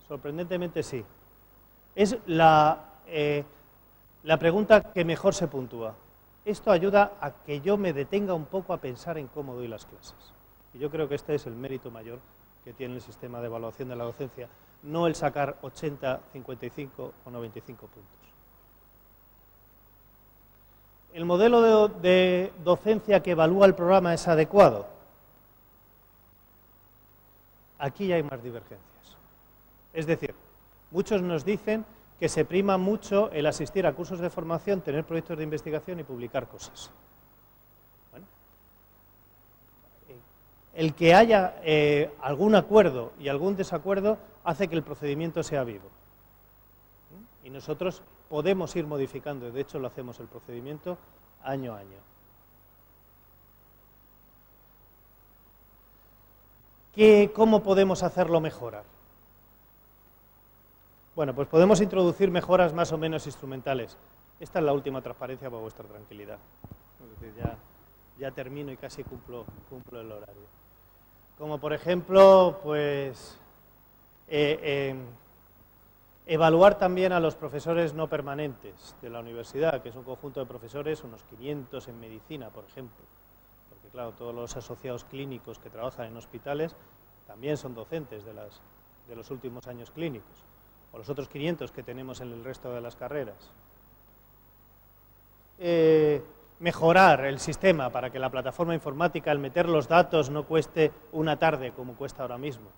Sorprendentemente sí. Es la pregunta que mejor se puntúa. Esto ayuda a que yo me detenga un poco a pensar en cómo doy las clases. Y yo creo que este es el mérito mayor que tiene el sistema de evaluación de la docencia, no el sacar 80, 55 o 95 puntos. ¿El modelo de docencia que evalúa el programa es adecuado? Aquí ya hay más divergencias. Es decir, muchos nos dicen que se prima mucho el asistir a cursos de formación, tener proyectos de investigación y publicar cosas. Bueno, el que haya algún acuerdo y algún desacuerdo hace que el procedimiento sea vivo. Y nosotros podemos ir modificando, y de hecho lo hacemos el procedimiento año a año. ¿Cómo podemos hacerlo mejorar? Bueno, pues podemos introducir mejoras más o menos instrumentales. Esta es la última transparencia para vuestra tranquilidad. Es decir, ya termino y casi cumplo el horario. Como por ejemplo, pues evaluar también a los profesores no permanentes de la universidad, que es un conjunto de profesores, unos 500 en medicina, por ejemplo. Porque claro, todos los asociados clínicos que trabajan en hospitales también son docentes de los últimos años clínicos. O los otros 500 que tenemos en el resto de las carreras. Mejorar el sistema para que la plataforma informática, al meter los datos, no cueste una tarde como cuesta ahora mismo.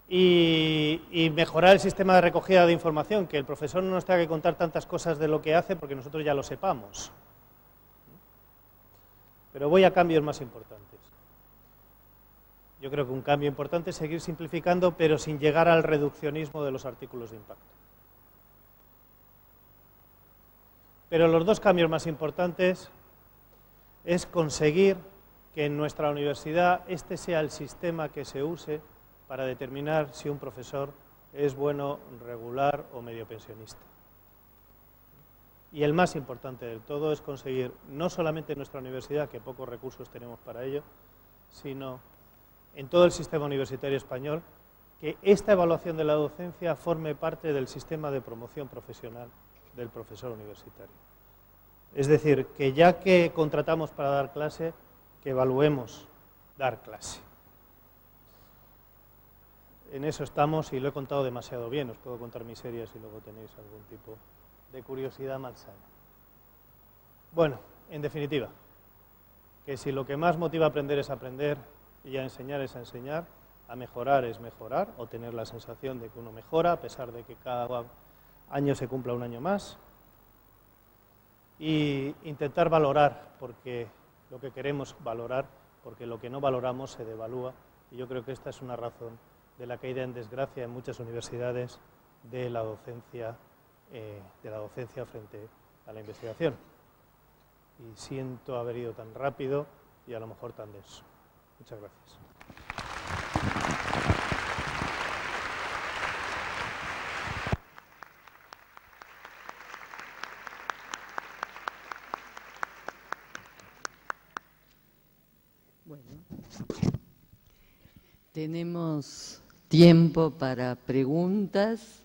Y mejorar el sistema de recogida de información, que el profesor no nos tenga que contar tantas cosas de lo que hace porque nosotros ya lo sepamos. Pero voy a cambios más importantes. Yo creo que un cambio importante es seguir simplificando, pero sin llegar al reduccionismo de los artículos de impacto. Pero los dos cambios más importantes es conseguir que en nuestra universidad este sea el sistema que se use para determinar si un profesor es bueno, regular o medio pensionista. Y el más importante del todo es conseguir, no solamente en nuestra universidad, que pocos recursos tenemos para ello, sino en todo el sistema universitario español, que esta evaluación de la docencia forme parte del sistema de promoción profesional del profesor universitario. Es decir, que ya que contratamos para dar clase, que evaluemos dar clase. En eso estamos y lo he contado demasiado bien. Os puedo contar miserias si luego tenéis algún tipo de curiosidad malsana. Bueno, en definitiva, que si lo que más motiva a aprender es aprender y a enseñar es a enseñar, a mejorar es mejorar o tener la sensación de que uno mejora a pesar de que cada año se cumpla un año más, y intentar valorar porque lo que queremos valorar, porque lo que no valoramos se devalúa, y yo creo que esta es una razón de la caída en desgracia en muchas universidades de la docencia frente a la investigación. Y siento haber ido tan rápido y a lo mejor tan denso. Muchas gracias. Bueno, tenemos tiempo para preguntas.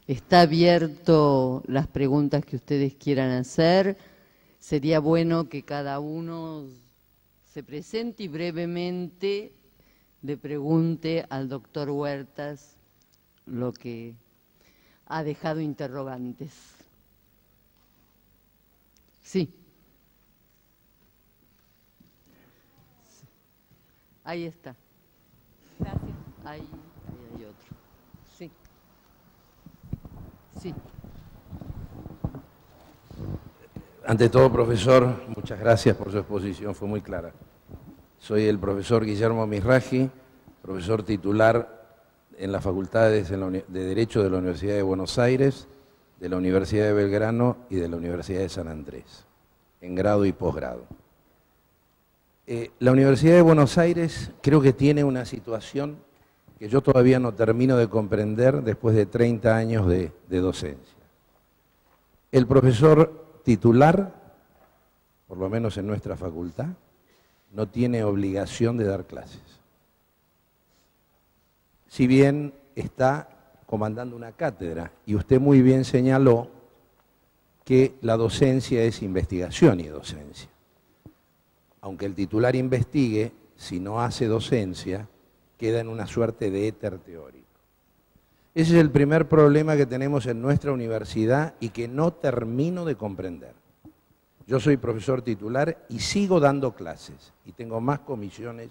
Está abierto las preguntas que ustedes quieran hacer. Sería bueno que cada uno se presente y brevemente le pregunte al doctor Huertas lo que ha dejado interrogantes. Sí. Ahí está. Gracias. Ahí hay otro. Sí. Sí. Ante todo, profesor, muchas gracias por su exposición, fue muy clara. Soy el profesor Guillermo Misraji, profesor titular en las facultades de Derecho de la Universidad de Buenos Aires, de la Universidad de Belgrano y de la Universidad de San Andrés, en grado y posgrado. La Universidad de Buenos Aires creo que tiene una situación que yo todavía no termino de comprender después de 30 años de docencia. El profesor titular, por lo menos en nuestra facultad, no tiene obligación de dar clases. Si bien está comandando una cátedra, y usted muy bien señaló que la docencia es investigación y docencia. Aunque el titular investigue, si no hace docencia, queda en una suerte de éter teórico. Ese es el primer problema que tenemos en nuestra universidad y que no termino de comprender. Yo soy profesor titular y sigo dando clases y tengo más comisiones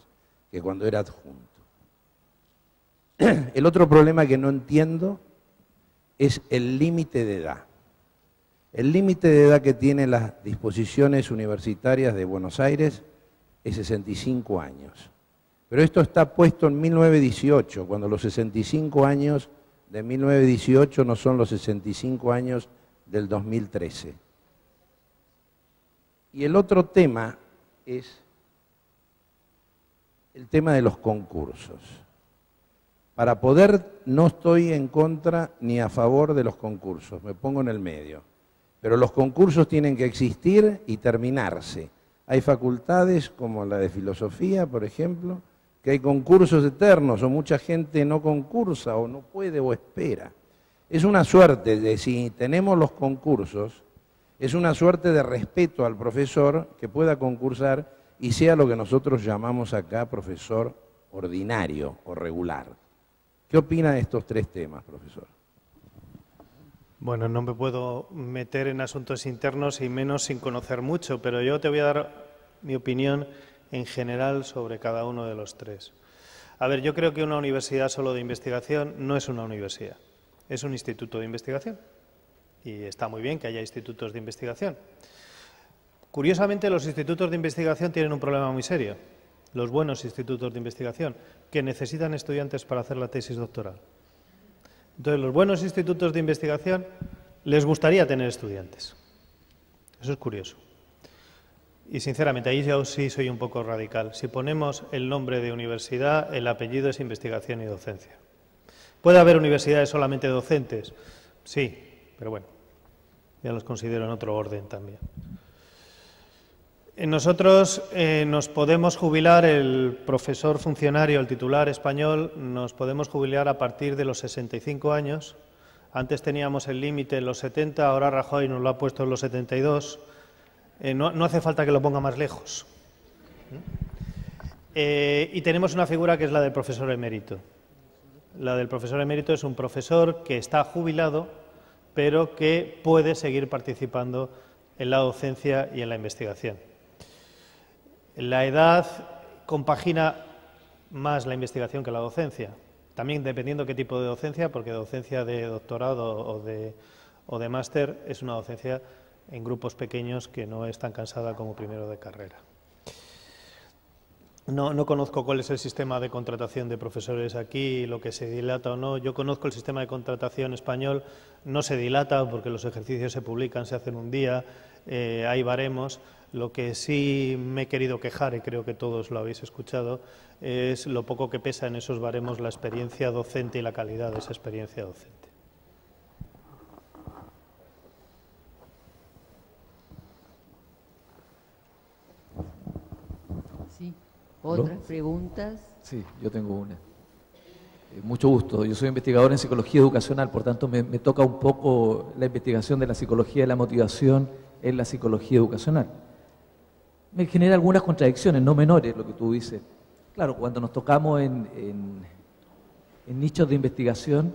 que cuando era adjunto. El otro problema que no entiendo es el límite de edad. El límite de edad que tienen las disposiciones universitarias de Buenos Aires es 65 años. Pero esto está puesto en 1918, cuando los 65 años de 1918 no son los 65 años del 2013. Y el otro tema es el tema de los concursos. Para poder, no estoy en contra ni a favor de los concursos, me pongo en el medio. Pero los concursos tienen que existir y terminarse. Hay facultades como la de filosofía, por ejemplo, que hay concursos eternos o mucha gente no concursa o no puede o espera. Es una suerte de, si tenemos los concursos, es una suerte de respeto al profesor que pueda concursar y sea lo que nosotros llamamos acá profesor ordinario o regular. ¿Qué opina de estos tres temas, profesor? Bueno, no me puedo meter en asuntos internos y menos sin conocer mucho, pero yo te voy a dar mi opinión en general sobre cada uno de los tres. A ver, yo creo que una universidad solo de investigación no es una universidad, es un instituto de investigación. Y está muy bien que haya institutos de investigación. Curiosamente, los institutos de investigación tienen un problema muy serio. Los buenos institutos de investigación, que necesitan estudiantes para hacer la tesis doctoral. Entonces, los buenos institutos de investigación les gustaría tener estudiantes. Eso es curioso. Y sinceramente, ahí yo sí soy un poco radical. Si ponemos el nombre de universidad, el apellido es investigación y docencia. ¿Puede haber universidades solamente docentes? Sí, pero bueno, ya los considero en otro orden también. Nosotros nos podemos jubilar, el profesor funcionario, el titular español, nos podemos jubilar a partir de los 65 años. Antes teníamos el límite en los 70, ahora Rajoy nos lo ha puesto en los 72. No hace falta que lo ponga más lejos. Y tenemos una figura que es la del profesor emérito. La del profesor emérito es un profesor que está jubilado, pero que puede seguir participando en la docencia y en la investigación. La edad compagina más la investigación que la docencia, también dependiendo qué tipo de docencia, porque docencia de doctorado o de máster es una docencia en grupos pequeños que no es tan cansada como primero de carrera. No conozco cuál es el sistema de contratación de profesores aquí, lo que se dilata o no. Yo conozco el sistema de contratación español, no se dilata porque los ejercicios se publican, se hacen un día, hay baremos. Lo que sí me he querido quejar, y creo que todos lo habéis escuchado, es lo poco que pesa en esos baremos la experiencia docente y la calidad de esa experiencia docente. Sí. ¿Otras preguntas? Sí, yo tengo una. Mucho gusto. Yo soy investigador en psicología educacional, por tanto me toca un poco la investigación de la psicología de la motivación en la psicología educacional. Me genera algunas contradicciones, no menores, lo que tú dices. Claro, cuando nos tocamos en nichos de investigación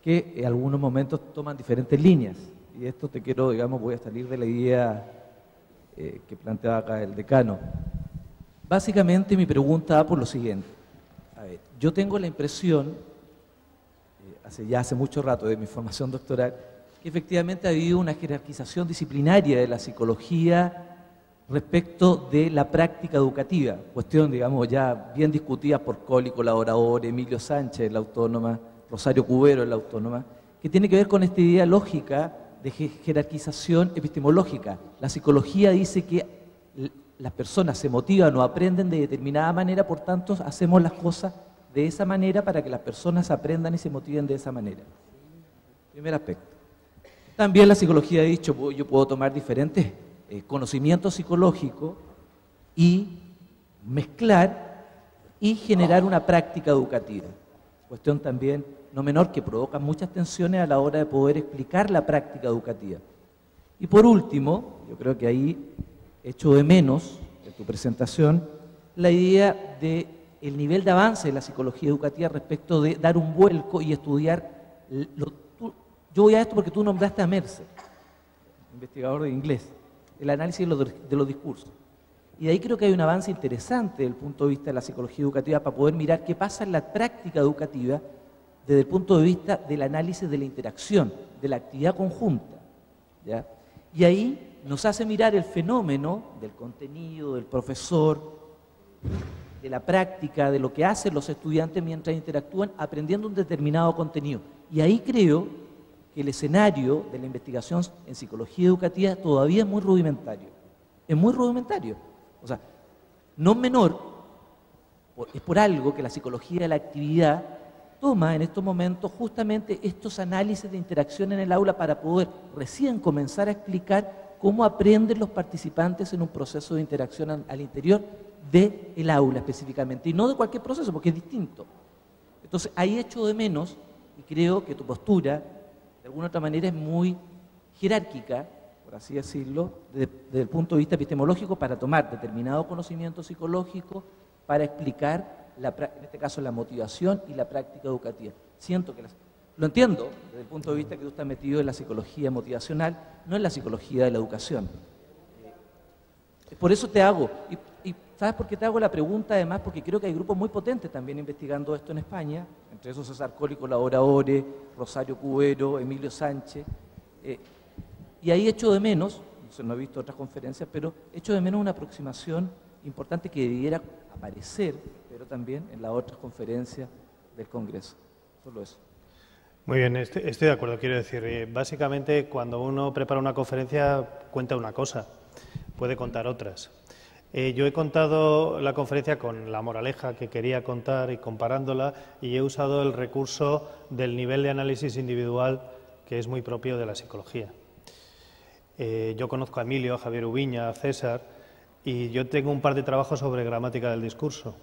que en algunos momentos toman diferentes líneas. Y esto te quiero, digamos, voy a salir de la idea que planteaba acá el decano. Básicamente mi pregunta va por lo siguiente. A ver, yo tengo la impresión, hace mucho rato de mi formación doctoral, que efectivamente ha habido una jerarquización disciplinaria de la psicología respecto de la práctica educativa, cuestión, digamos, ya bien discutida por Colli, colaborador, Emilio Sánchez en la Autónoma, Rosario Cubero en la Autónoma, que tiene que ver con esta idea lógica de jerarquización epistemológica. La psicología dice que las personas se motivan o aprenden de determinada manera, por tanto, hacemos las cosas de esa manera para que las personas aprendan y se motiven de esa manera. Primer aspecto. También la psicología ha dicho, yo puedo tomar diferentes conocimiento psicológico y mezclar y generar una práctica educativa. Cuestión también no menor que provoca muchas tensiones a la hora de poder explicar la práctica educativa. Y por último, yo creo que ahí echo de menos en tu presentación la idea de el nivel de avance de la psicología educativa respecto de dar un vuelco y estudiar. Yo voy a esto porque tú nombraste a Mercer, investigador de inglés, el análisis de los discursos. Y de ahí creo que hay un avance interesante desde el punto de vista de la psicología educativa para poder mirar qué pasa en la práctica educativa desde el punto de vista del análisis de la interacción, de la actividad conjunta, ¿ya? Y ahí nos hace mirar el fenómeno del contenido, del profesor, de la práctica, de lo que hacen los estudiantes mientras interactúan aprendiendo un determinado contenido. Y ahí creo que el escenario de la investigación en psicología educativa todavía es muy rudimentario. Es muy rudimentario. O sea, no menor, es por algo que la psicología de la actividad toma en estos momentos justamente estos análisis de interacción en el aula para poder recién comenzar a explicar cómo aprenden los participantes en un proceso de interacción al interior del aula específicamente, y no de cualquier proceso, porque es distinto. Entonces, ahí echo de menos, y creo que tu postura, de alguna otra manera, es muy jerárquica, por así decirlo, desde el punto de vista epistemológico, para tomar determinado conocimiento psicológico, para explicar, en este caso, la motivación y la práctica educativa. Siento que lo entiendo desde el punto de vista que tú estás metido en la psicología motivacional, no en la psicología de la educación. Por eso te hago, y ¿sabes por qué te hago la pregunta? Además, porque creo que hay grupos muy potentes también investigando esto en España, entre esos César Cólico, Laura Ore, Rosario Cubero, Emilio Sánchez, y ahí echo de menos, no he visto otras conferencias, pero echo de menos una aproximación importante que debiera aparecer, pero también en las otras conferencias del Congreso. Solo eso. Muy bien, estoy de acuerdo. Quiero decir, básicamente cuando uno prepara una conferencia cuenta una cosa, puede contar otras. Yo he contado la conferencia con la moraleja que quería contar y comparándola, y he usado el recurso del nivel de análisis individual que es muy propio de la psicología. Yo conozco a Emilio, a Javier Ubiña, a César, y yo tengo un par de trabajos sobre gramática del discurso.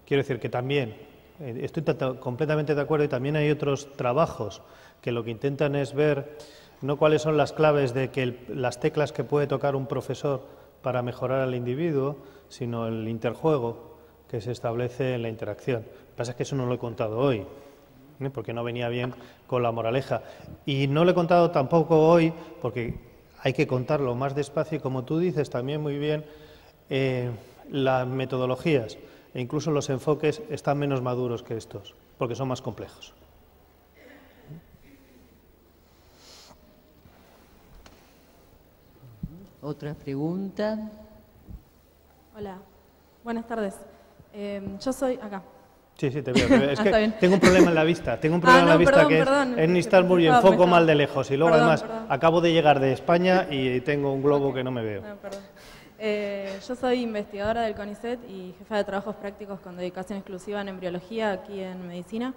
Quiero decir que también estoy completamente de acuerdo, y también hay otros trabajos que lo que intentan es ver no cuáles son las claves de que las teclas que puede tocar un profesor para mejorar al individuo, sino el interjuego que se establece en la interacción. Lo que pasa es que eso no lo he contado hoy, porque no venía bien con la moraleja. Y no lo he contado tampoco hoy porque hay que contarlo más despacio y, como tú dices también muy bien, las metodologías e incluso los enfoques están menos maduros que estos, porque son más complejos. ¿Otra pregunta? Hola, buenas tardes. Yo soy acá. Sí, te veo. Es que tengo un problema en la vista. Tengo un problema en la vista es en Istanbul y enfoco mal de lejos. Y luego, además, acabo de llegar de España y tengo un globo que no me veo. Yo soy investigadora del CONICET y jefa de trabajos prácticos con dedicación exclusiva en embriología aquí en medicina.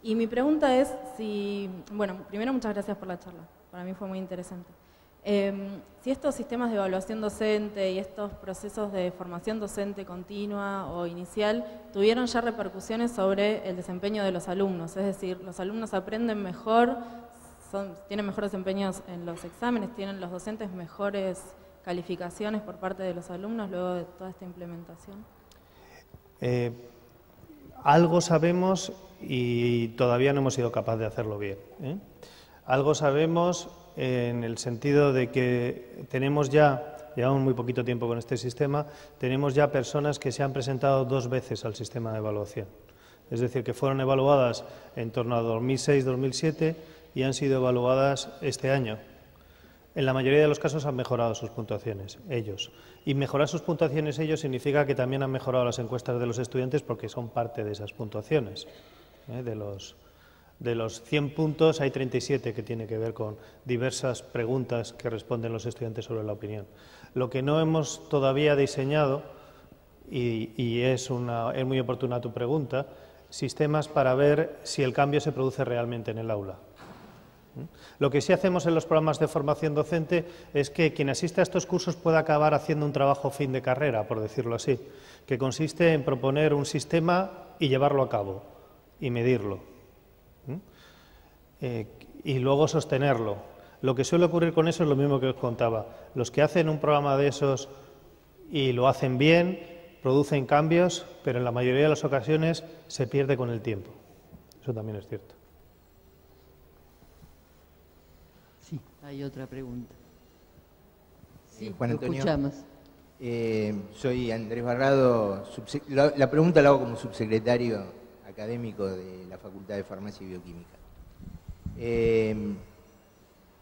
Y mi pregunta es si, bueno, primero muchas gracias por la charla, para mí fue muy interesante. Si estos sistemas de evaluación docente y estos procesos de formación docente continua o inicial tuvieron ya repercusiones sobre el desempeño de los alumnos, es decir, los alumnos aprenden mejor, tienen mejor desempeños en los exámenes, tienen los docentes mejores calificaciones por parte de los alumnos luego de toda esta implementación. Algo sabemos y todavía no hemos sido capaces de hacerlo bien. Algo sabemos en el sentido de que llevamos muy poquito tiempo con este sistema, tenemos ya personas que se han presentado 2 veces al sistema de evaluación. Es decir, que fueron evaluadas en torno a 2006-2007 y han sido evaluadas este año. En la mayoría de los casos han mejorado sus puntuaciones, ellos. Y mejorar sus puntuaciones ellos significa que también han mejorado las encuestas de los estudiantes porque son parte de esas puntuaciones. De los 100 puntos hay 37 que tienen que ver con diversas preguntas que responden los estudiantes sobre la opinión. Lo que no hemos todavía diseñado, y es muy oportuna tu pregunta, sistemas para ver si el cambio se produce realmente en el aula. Lo que sí hacemos en los programas de formación docente es que quien asiste a estos cursos pueda acabar haciendo un trabajo fin de carrera, por decirlo así, que consiste en proponer un sistema y llevarlo a cabo, y medirlo. Y luego sostenerlo. Lo que suele ocurrir con eso es lo mismo que os contaba. Los que hacen un programa de esos y lo hacen bien, producen cambios, pero en la mayoría de las ocasiones se pierde con el tiempo. Eso también es cierto. Sí, hay otra pregunta. Sí, Juan lo Antonio, escuchamos. Soy Andrés Barrado. La pregunta la hago como subsecretario académico de la Facultad de Farmacia y Bioquímica.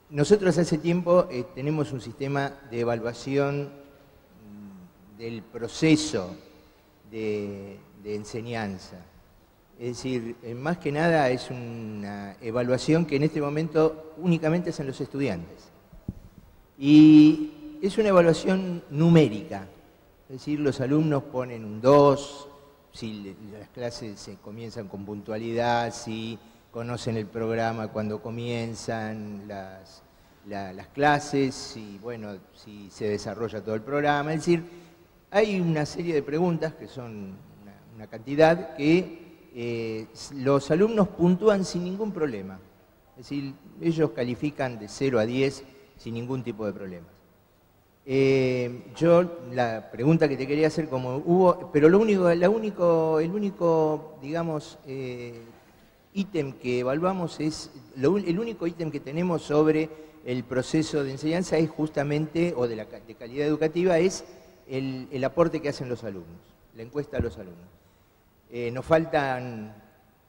nosotros hace tiempo tenemos un sistema de evaluación del proceso de enseñanza. Es decir, más que nada es una evaluación que en este momento únicamente hacen los estudiantes. Y es una evaluación numérica. Es decir, los alumnos ponen un 2, si las clases se comienzan con puntualidad, si conocen el programa cuando comienzan las clases, si, bueno, si se desarrolla todo el programa. Es decir, hay una serie de preguntas, que son una cantidad, que los alumnos puntúan sin ningún problema. Es decir, ellos califican de 0 a 10 sin ningún tipo de problemas. Yo, la pregunta que te quería hacer, como hubo, pero el único, digamos, ítem que evaluamos es, el único ítem que tenemos sobre el proceso de enseñanza es justamente, o de calidad educativa, es el aporte que hacen los alumnos, la encuesta a los alumnos. Nos faltan,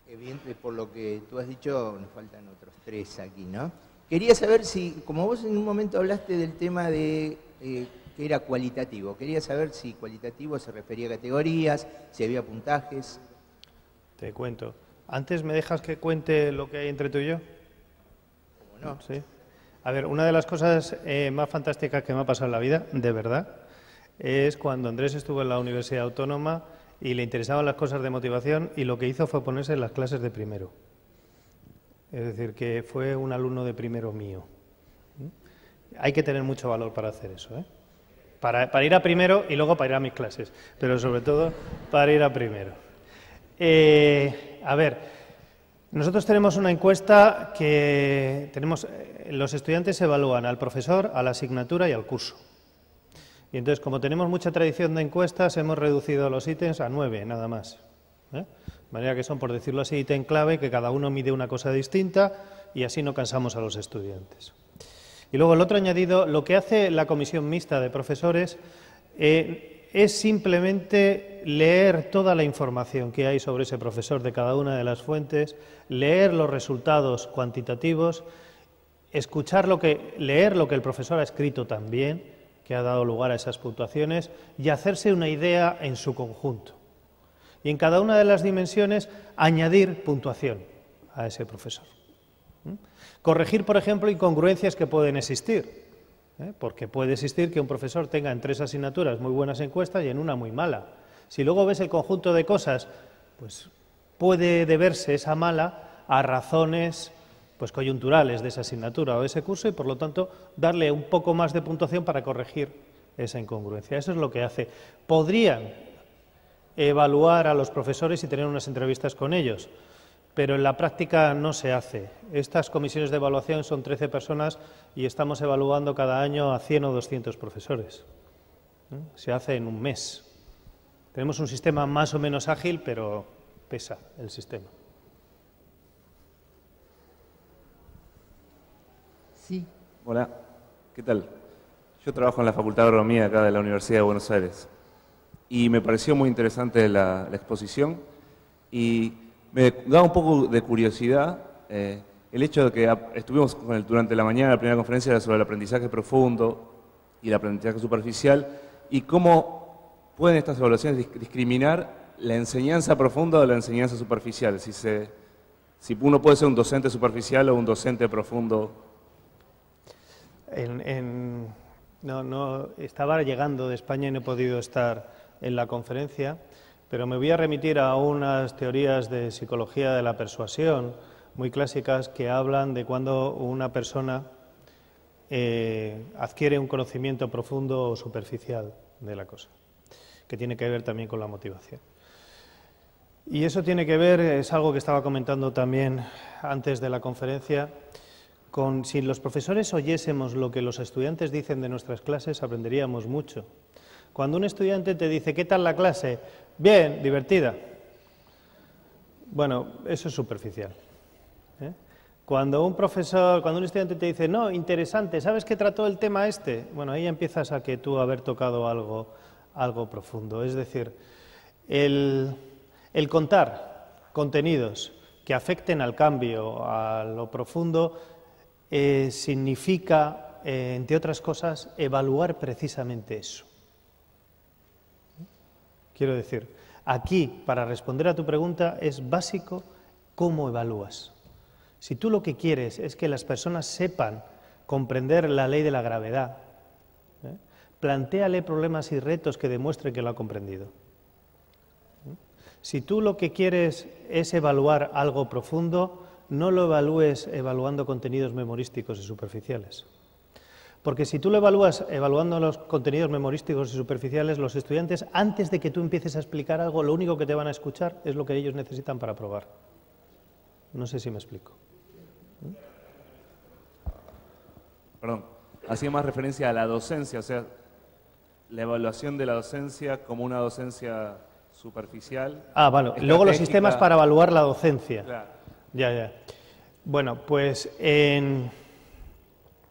evidentemente por lo que tú has dicho, nos faltan otros 3 aquí, ¿no? Quería saber si, como vos en un momento hablaste del tema de que era cualitativo, quería saber si cualitativo se refería a categorías, si había puntajes. Te cuento. Antes, ¿me dejas que cuente lo que hay entre tú y yo? ¿Cómo no? Sí. A ver, una de las cosas más fantásticas que me ha pasado en la vida, de verdad, es cuando Andrés estuvo en la Universidad Autónoma y le interesaban las cosas de motivación y lo que hizo fue ponerse en las clases de primero. Es decir, que fue un alumno de primero mío. Hay que tener mucho valor para hacer eso, ¿eh? Para ir a primero y luego para ir a mis clases, pero sobre todo para ir a primero. A ver, nosotros tenemos una encuesta que los estudiantes evalúan al profesor, a la asignatura y al curso. Y entonces, como tenemos mucha tradición de encuestas, hemos reducido los ítems a 9, nada más. De manera que son, por decirlo así, ítem clave, que cada uno mide una cosa distinta y así no cansamos a los estudiantes. Y luego el otro añadido, lo que hace la comisión mixta de profesores es simplemente leer toda la información que hay sobre ese profesor de cada una de las fuentes, leer los resultados cuantitativos, leer lo que el profesor ha escrito también, que ha dado lugar a esas puntuaciones, y hacerse una idea en su conjunto. Y en cada una de las dimensiones añadir puntuación a ese profesor. Corregir, por ejemplo, incongruencias que pueden existir, porque puede existir que un profesor tenga en 3 asignaturas muy buenas encuestas y en una muy mala. Si luego ves el conjunto de cosas, pues puede deberse esa mala a razones pues coyunturales de esa asignatura o de ese curso y, por lo tanto, darle un poco más de puntuación para corregir esa incongruencia. Eso es lo que hace. Podrían evaluar a los profesores y tener unas entrevistas con ellos, pero en la práctica no se hace. Estas comisiones de evaluación son 13 personas y estamos evaluando cada año a 100 o 200 profesores. Se hace en un mes. Tenemos un sistema más o menos ágil, pero pesa el sistema. Sí. Hola, ¿qué tal? Yo trabajo en la Facultad de Agronomía acá de la Universidad de Buenos Aires y me pareció muy interesante la exposición y me da un poco de curiosidad el hecho de que estuvimos durante la mañana, la primera conferencia era sobre el aprendizaje profundo y el aprendizaje superficial y cómo pueden estas evaluaciones discriminar la enseñanza profunda de la enseñanza superficial, si uno puede ser un docente superficial o un docente profundo. No estaba llegando de España y no he podido estar en la conferencia, pero me voy a remitir a unas teorías de psicología de la persuasión muy clásicas que hablan de cuando una persona adquiere un conocimiento profundo o superficial de la cosa, que tiene que ver también con la motivación. Y eso tiene que ver, es algo que estaba comentando también antes de la conferencia, con si los profesores oyésemos lo que los estudiantes dicen de nuestras clases, aprenderíamos mucho. Cuando un estudiante te dice, ¿qué tal la clase? Bien, divertida. Bueno, eso es superficial. Cuando un estudiante te dice, no, interesante, ¿sabes qué trató el tema este? Bueno, ahí empiezas a que tú haber tocado algo profundo. Es decir, el contar contenidos que afecten al cambio, a lo profundo, significa, entre otras cosas, evaluar precisamente eso. Quiero decir, aquí, para responder a tu pregunta, es básico cómo evalúas. Si tú lo que quieres es que las personas sepan comprender la ley de la gravedad, plantéale problemas y retos que demuestren que lo ha comprendido. Si tú lo que quieres es evaluar algo profundo, no lo evalúes evaluando contenidos memorísticos y superficiales. Porque si tú lo evalúas evaluando los contenidos memorísticos y superficiales, los estudiantes, antes de que tú empieces a explicar algo, lo único que te van a escuchar es lo que ellos necesitan para probar. No sé si me explico. Perdón, hacía más referencia a la docencia, o sea, la evaluación de la docencia como una docencia superficial. Ah, bueno, luego los sistemas para evaluar la docencia. Claro. Ya. Bueno, pues hay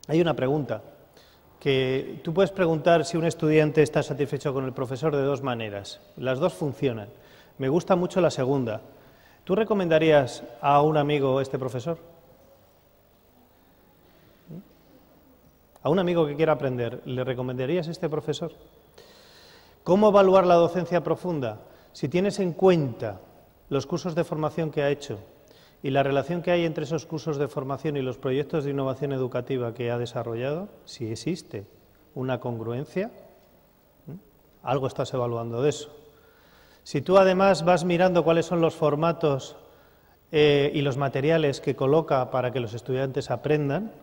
una pregunta, que tú puedes preguntar si un estudiante está satisfecho con el profesor de dos maneras. Las dos funcionan. Me gusta mucho la segunda. ¿Tú recomendarías a un amigo este profesor? A un amigo que quiera aprender, ¿le recomendarías este profesor? ¿Cómo evaluar la docencia profunda? Si tienes en cuenta los cursos de formación que ha hecho y la relación que hay entre esos cursos de formación y los proyectos de innovación educativa que ha desarrollado, si existe una congruencia, algo estás evaluando de eso. Si tú además vas mirando cuáles son los formatos y los materiales que coloca para que los estudiantes aprendan,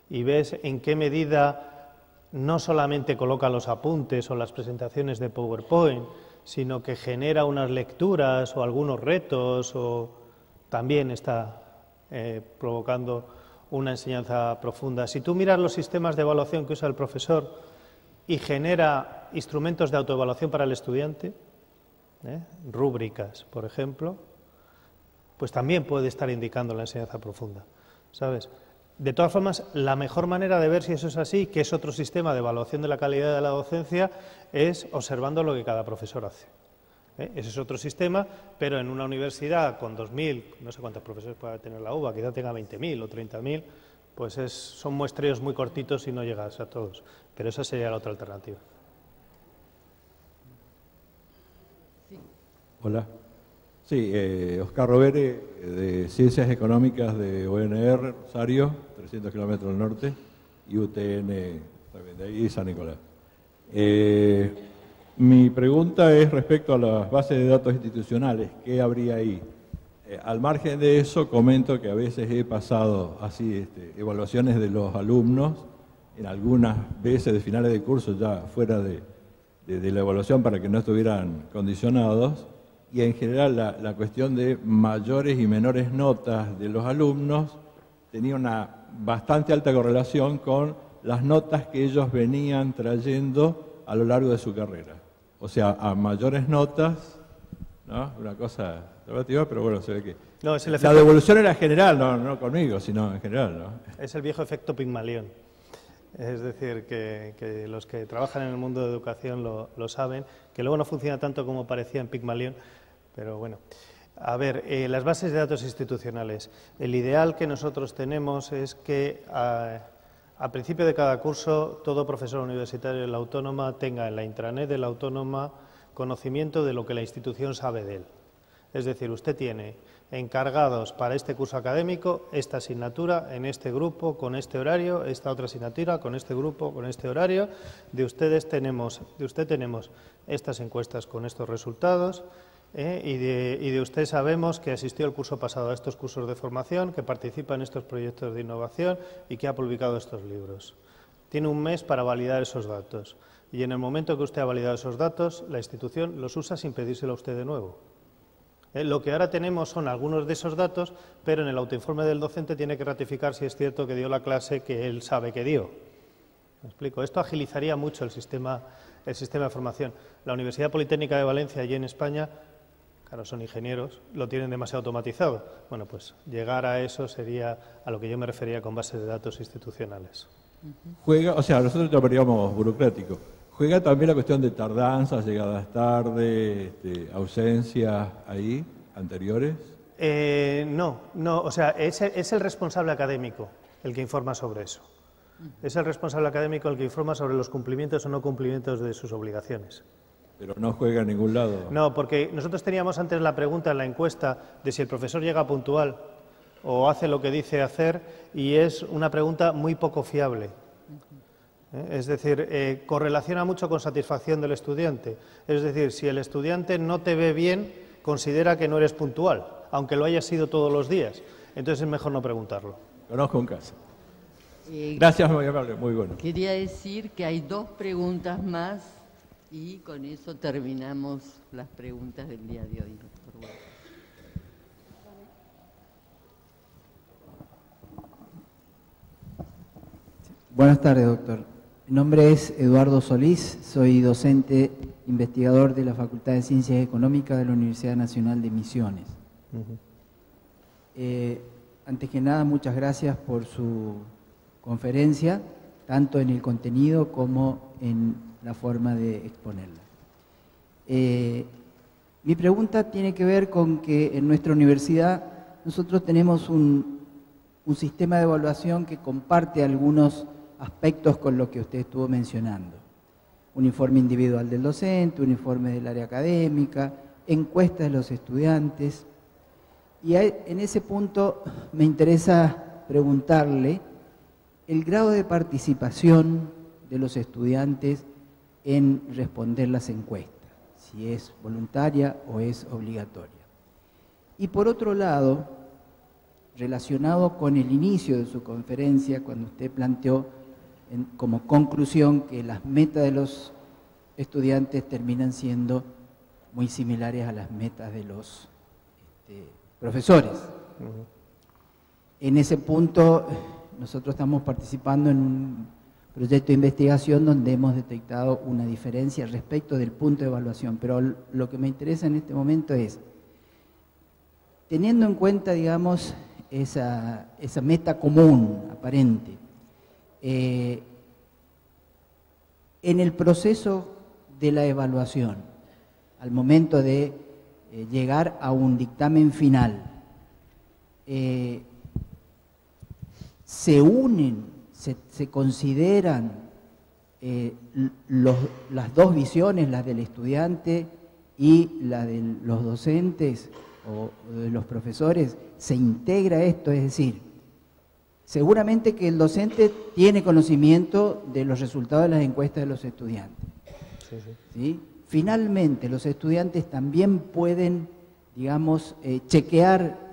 y ves en qué medida no solamente coloca los apuntes o las presentaciones de PowerPoint, sino que genera unas lecturas o algunos retos, o también está provocando una enseñanza profunda. Si tú miras los sistemas de evaluación que usa el profesor y genera instrumentos de autoevaluación para el estudiante, rúbricas, por ejemplo, pues también puede estar indicando la enseñanza profunda, ¿sabes? De todas formas, la mejor manera de ver si eso es así, que es otro sistema de evaluación de la calidad de la docencia, es observando lo que cada profesor hace. Ese es otro sistema, pero en una universidad con 2.000, no sé cuántos profesores puede tener la UBA, quizá tenga 20.000 o 30.000, pues son muestreos muy cortitos y no llegas a todos. Pero esa sería la otra alternativa. Sí. Hola. Sí, Oscar Rovere, de Ciencias Económicas de UNR, Rosario, 300 kilómetros al norte, y UTN, también de ahí, San Nicolás. Mi pregunta es respecto a las bases de datos institucionales. ¿Qué habría ahí? Al margen de eso, comento que a veces he pasado así evaluaciones de los alumnos, en algunas veces de finales de curso, ya fuera de la evaluación para que no estuvieran condicionados, y en general la cuestión de mayores y menores notas de los alumnos tenía una bastante alta correlación con las notas que ellos venían trayendo a lo largo de su carrera. O sea, a mayores notas, ¿no? Una cosa relativa, pero bueno, se ve que No, es el la efecto, devolución era general, no conmigo, sino en general, ¿no? es el viejo efecto Pigmalión. Es decir, que los que trabajan en el mundo de educación lo saben, que luego no funciona tanto como parecía en Pigmalión, pero bueno. A ver, las bases de datos institucionales. El ideal que nosotros tenemos es que a principio de cada curso todo profesor universitario de la Autónoma tenga en la intranet de la Autónoma conocimiento de lo que la institución sabe de él. Es decir, usted tiene encargados para este curso académico esta asignatura en este grupo con este horario, esta otra asignatura con este grupo con este horario. De usted tenemos estas encuestas con estos resultados. Y de usted sabemos que asistió el curso pasado a estos cursos de formación, que participa en estos proyectos de innovación y que ha publicado estos libros. Tiene un mes para validar esos datos y en el momento que usted ha validado esos datos, la institución los usa sin pedírselo a usted de nuevo. Lo que ahora tenemos son algunos de esos datos, pero en el autoinforme del docente tiene que ratificar si es cierto que dio la clase que él sabe que dio. ¿Me explico? Esto agilizaría mucho el sistema de formación. La Universidad Politécnica de Valencia, allí en España, claro, son ingenieros, lo tienen demasiado automatizado. Bueno, pues llegar a eso sería a lo que yo me refería con bases de datos institucionales. Juega, o sea, nosotros llamaríamos burocrático. ¿Juega también la cuestión de tardanzas, llegadas tarde, ausencias ahí, anteriores? No, o sea, es el responsable académico. el que informa sobre eso. Es el responsable académico el que informa sobre los cumplimientos o no cumplimientos de sus obligaciones. Pero no juega a ningún lado. No, porque nosotros teníamos antes la pregunta en la encuesta de si el profesor llega puntual o hace lo que dice hacer, y es una pregunta muy poco fiable. Es decir, correlaciona mucho con satisfacción del estudiante. Es decir, si el estudiante no te ve bien, considera que no eres puntual, aunque lo hayas sido todos los días. Entonces es mejor no preguntarlo. Conozco un caso. Gracias, muy amable, muy bueno. Quería decir que hay 2 preguntas más y con eso terminamos las preguntas del día de hoy, doctor Huerta. Buenas tardes, doctor. Mi nombre es Eduardo Solís, soy docente investigador de la Facultad de Ciencias Económicas de la Universidad Nacional de Misiones. Antes que nada, muchas gracias por su conferencia, tanto en el contenido como en la forma de exponerla. Mi pregunta tiene que ver con que en nuestra universidad nosotros tenemos un sistema de evaluación que comparte algunos aspectos con lo que usted estuvo mencionando. Un informe individual del docente, un informe del área académica, encuestas de los estudiantes. Y en ese punto me interesa preguntarle el grado de participación de los estudiantes en responder las encuestas, si es voluntaria o es obligatoria. Y por otro lado, relacionado con el inicio de su conferencia, cuando usted planteó como conclusión que las metas de los estudiantes terminan siendo muy similares a las metas de los profesores. En ese punto, nosotros estamos participando en un proyecto de investigación donde hemos detectado una diferencia respecto del punto de evaluación, pero lo que me interesa en este momento es, teniendo en cuenta, digamos, esa meta común, aparente, en el proceso de la evaluación, al momento de llegar a un dictamen final, se unen, se consideran las dos visiones, la del estudiante y la de los docentes o de los profesores, se integra esto, es decir, seguramente que el docente tiene conocimiento de los resultados de las encuestas de los estudiantes. ¿Sí? Finalmente, los estudiantes también pueden, digamos, chequear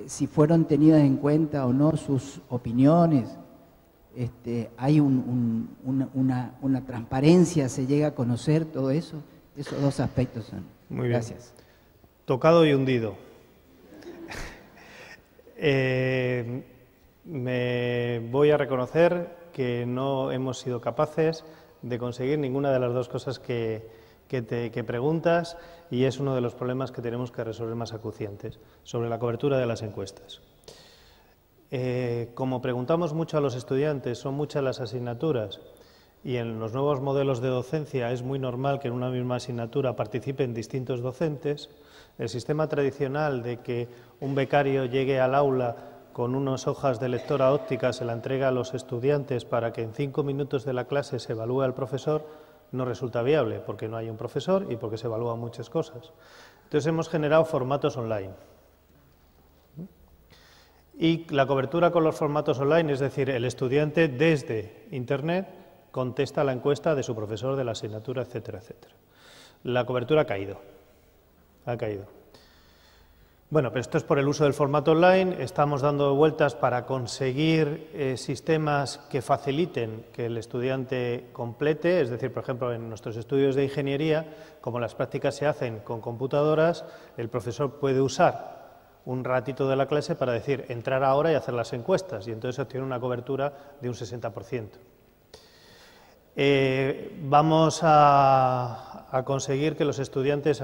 si fueron tenidas en cuenta o no sus opiniones. Hay una transparencia, se llega a conocer todo eso. Esos 2 aspectos son. Muy bien. Gracias. Tocado y hundido. Me voy a reconocer que no hemos sido capaces de conseguir ninguna de las 2 cosas que preguntas, y es uno de los problemas que tenemos que resolver más acuciantes sobre la cobertura de las encuestas. Como preguntamos mucho a los estudiantes, son muchas las asignaturas, y en los nuevos modelos de docencia es muy normal que en una misma asignatura participen distintos docentes. El sistema tradicional de que un becario llegue al aula con unas hojas de lectora óptica, se la entrega a los estudiantes para que en 5 minutos de la clase se evalúe al profesor, no resulta viable, porque no hay un profesor y porque se evalúan muchas cosas. Entonces hemos generado formatos online. Y la cobertura con los formatos online, es decir, el estudiante desde Internet contesta la encuesta de su profesor, de la asignatura, etcétera, etcétera. La cobertura ha caído. Bueno, pero esto es por el uso del formato online. Estamos dando vueltas para conseguir sistemas que faciliten que el estudiante complete, es decir, por ejemplo, en nuestros estudios de ingeniería, como las prácticas se hacen con computadoras, el profesor puede usar un ratito de la clase para decir, entrar ahora y hacer las encuestas, y entonces obtiene una cobertura de un 60%. Vamos a conseguir que los estudiantes,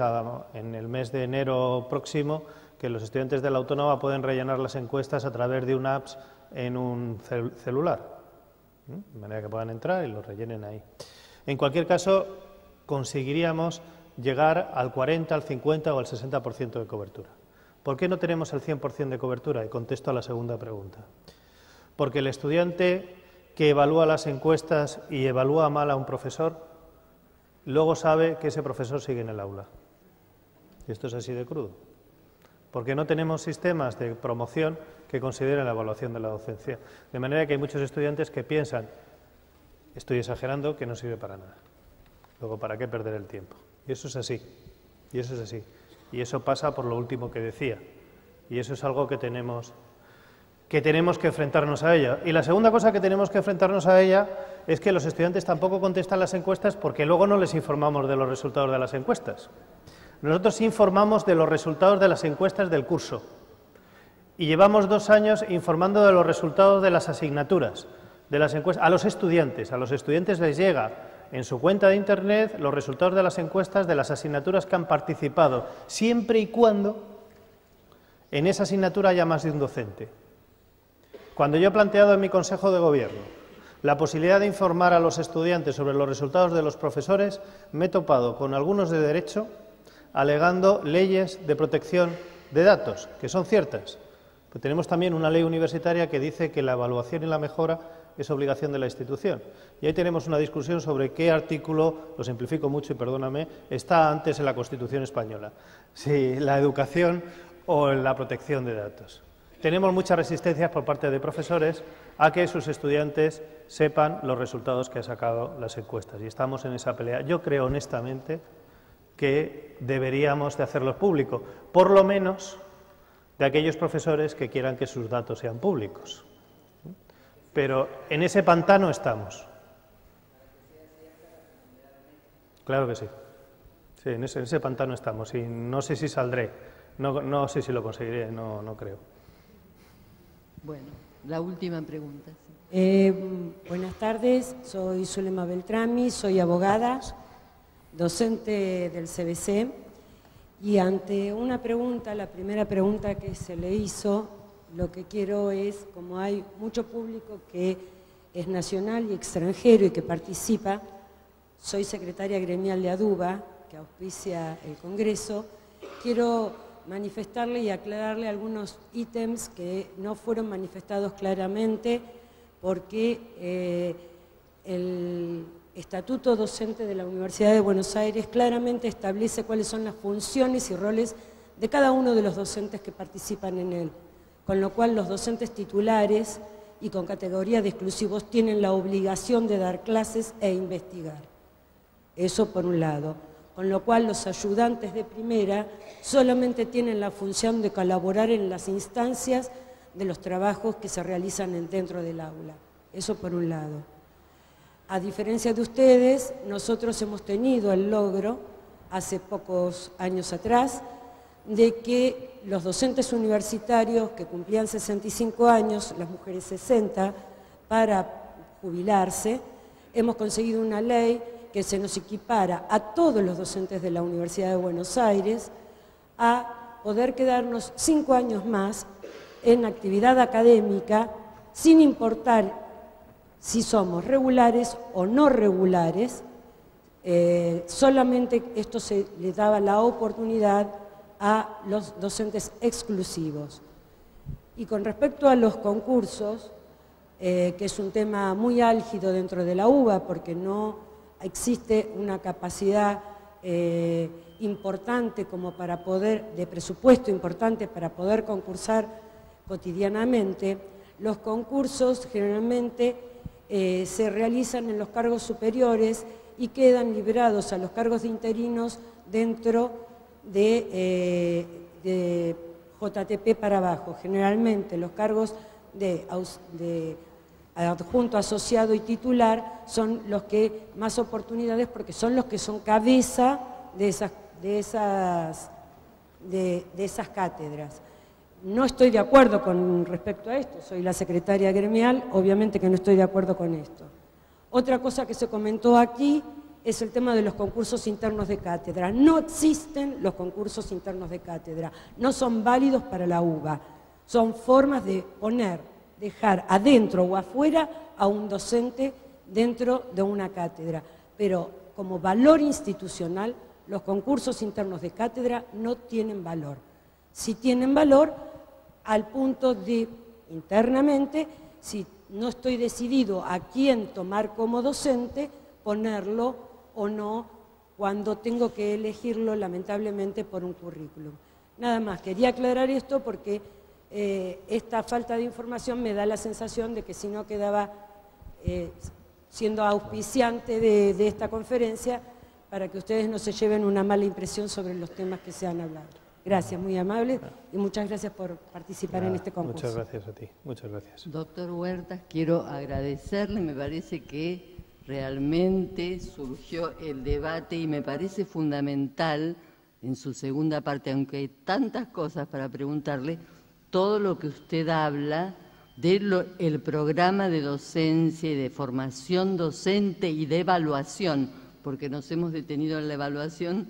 en el mes de enero próximo, que los estudiantes de la Autónoma pueden rellenar las encuestas a través de una app en un celular, de manera que puedan entrar y lo rellenen ahí. En cualquier caso, conseguiríamos llegar al 40, al 50 o al 60% de cobertura. ¿Por qué no tenemos el 100% de cobertura? Y contesto a la segunda pregunta. Porque el estudiante que evalúa las encuestas y evalúa mal a un profesor, luego sabe que ese profesor sigue en el aula. Y esto es así de crudo. Porque no tenemos sistemas de promoción que consideren la evaluación de la docencia. De manera que hay muchos estudiantes que piensan, estoy exagerando, que no sirve para nada. Luego, ¿para qué perder el tiempo? Y eso es así. Y eso es así. Y eso pasa por lo último que decía. Y eso es algo que tenemos que enfrentarnos a ella. Y la segunda cosa que tenemos que enfrentarnos a ella es que los estudiantes tampoco contestan las encuestas porque luego no les informamos de los resultados de las encuestas. Nosotros informamos de los resultados de las encuestas del curso y llevamos 2 años informando de los resultados de las asignaturas, de las encuestas, a los estudiantes les llega en su cuenta de internet los resultados de las encuestas de las asignaturas que han participado, siempre y cuando en esa asignatura haya más de un docente. Cuando yo he planteado en mi Consejo de Gobierno la posibilidad de informar a los estudiantes sobre los resultados de los profesores, me he topado con algunos de derecho alegando leyes de protección de datos, que son ciertas. Pero tenemos también una ley universitaria que dice que la evaluación y la mejora es obligación de la institución. Y ahí tenemos una discusión sobre qué artículo, lo simplifico mucho y perdóname, está antes en la Constitución española, si la educación o la protección de datos. Tenemos muchas resistencias por parte de profesores a que sus estudiantes sepan los resultados que han sacado las encuestas y estamos en esa pelea. Yo creo honestamente que deberíamos de hacerlo público, por lo menos de aquellos profesores que quieran que sus datos sean públicos. Pero en ese pantano estamos. Claro que sí. Sí, en ese pantano estamos y no sé si saldré, no sé si lo conseguiré, no creo. Bueno, la última pregunta. Buenas tardes, soy Zulema Beltrami, soy abogada, docente del CBC, y ante una pregunta, la primera pregunta que se le hizo, lo que quiero es, como hay mucho público que es nacional y extranjero y que participa, soy secretaria gremial de ADUBA, que auspicia el Congreso, quiero manifestarle y aclararle algunos ítems que no fueron manifestados claramente porque el Estatuto Docente de la Universidad de Buenos Aires claramente establece cuáles son las funciones y roles de cada uno de los docentes que participan en él, con lo cual los docentes titulares y con categoría de exclusivos tienen la obligación de dar clases e investigar. Eso por un lado. Con lo cual los ayudantes de primera solamente tienen la función de colaborar en las instancias de los trabajos que se realizan dentro del aula. Eso por un lado. A diferencia de ustedes, nosotros hemos tenido el logro, hace pocos años atrás, de que los docentes universitarios que cumplían 65 años, las mujeres 60, para jubilarse, hemos conseguido una ley que se nos equipara a todos los docentes de la Universidad de Buenos Aires a poder quedarnos 5 años más en actividad académica sin importar si somos regulares o no regulares, solamente esto se le daba la oportunidad a los docentes exclusivos. Y con respecto a los concursos, que es un tema muy álgido dentro de la UBA porque no existe una capacidad importante como para poder, de presupuesto importante para poder concursar cotidianamente, los concursos generalmente se realizan en los cargos superiores y quedan liberados a los cargos de interinos dentro de JTP para abajo. Generalmente los cargos de adjunto, asociado y titular son los que más oportunidades porque son los que son cabeza de esas cátedras. No estoy de acuerdo con respecto a esto, soy la secretaria gremial, obviamente que no estoy de acuerdo con esto. Otra cosa que se comentó aquí es el tema de los concursos internos de cátedra. No existen los concursos internos de cátedra, no son válidos para la UBA, son formas de dejar adentro o afuera a un docente dentro de una cátedra, pero como valor institucional los concursos internos de cátedra no tienen valor. Sí tienen valor al punto de internamente si no estoy decidido a quién tomar como docente, ponerlo o no cuando tengo que elegirlo, lamentablemente, por un currículum. Nada más, quería aclarar esto porque esta falta de información me da la sensación de que si no quedaba siendo auspiciante de esta conferencia, para que ustedes no se lleven una mala impresión sobre los temas que se han hablado. Gracias, muy amable, y muchas gracias por participar en este concurso. Muchas gracias a ti, muchas gracias. Doctor Huertas, quiero agradecerle, me parece que realmente surgió el debate y me parece fundamental en su segunda parte, aunque hay tantas cosas para preguntarle, todo lo que usted habla del programa de docencia y de formación docente y de evaluación, porque nos hemos detenido en la evaluación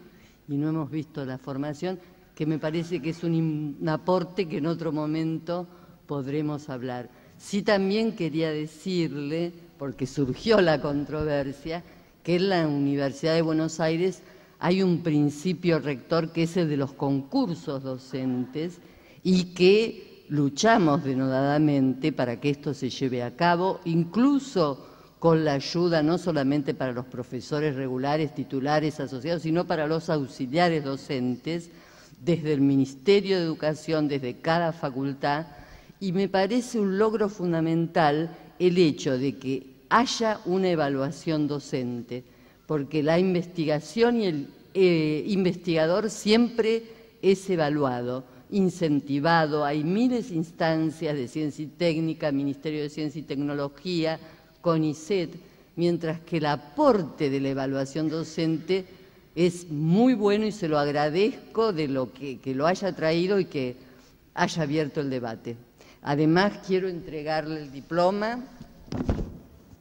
y no hemos visto la formación, que me parece que es un aporte que en otro momento podremos hablar. Sí, también quería decirle, porque surgió la controversia, que en la Universidad de Buenos Aires hay un principio rector que es el de los concursos docentes y que luchamos denodadamente para que esto se lleve a cabo, incluso con la ayuda no solamente para los profesores regulares, titulares, asociados, sino para los auxiliares docentes, desde el Ministerio de Educación, desde cada facultad, y me parece un logro fundamental el hecho de que haya una evaluación docente, porque la investigación y el investigador siempre es evaluado, incentivado. Hay miles de instancias de ciencia y técnica, Ministerio de Ciencia y Tecnología, CONICET, mientras que el aporte de la evaluación docente es muy bueno y se lo agradezco de lo que lo haya traído y que haya abierto el debate. Además, quiero entregarle el diploma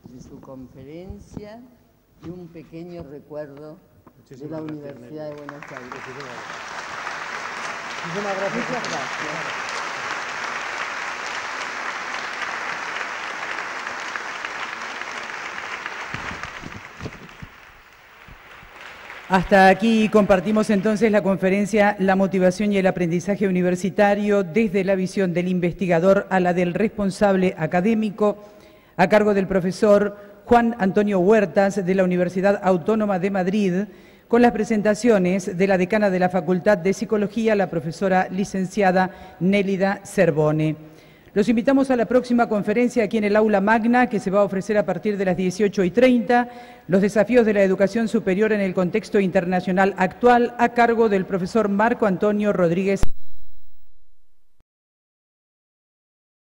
de su conferencia y un pequeño recuerdo de la Universidad de Buenos Aires. Muchas gracias. Hasta aquí compartimos entonces la conferencia La motivación y el aprendizaje universitario desde la visión del investigador a la del responsable académico, a cargo del profesor Juan Antonio Huertas de la Universidad Autónoma de Madrid, con las presentaciones de la decana de la Facultad de Psicología, la profesora licenciada Nélida Cervone. Los invitamos a la próxima conferencia aquí en el Aula Magna, que se va a ofrecer a partir de las 18:30, los desafíos de la educación superior en el contexto internacional actual, a cargo del profesor Marco Antonio Rodríguez.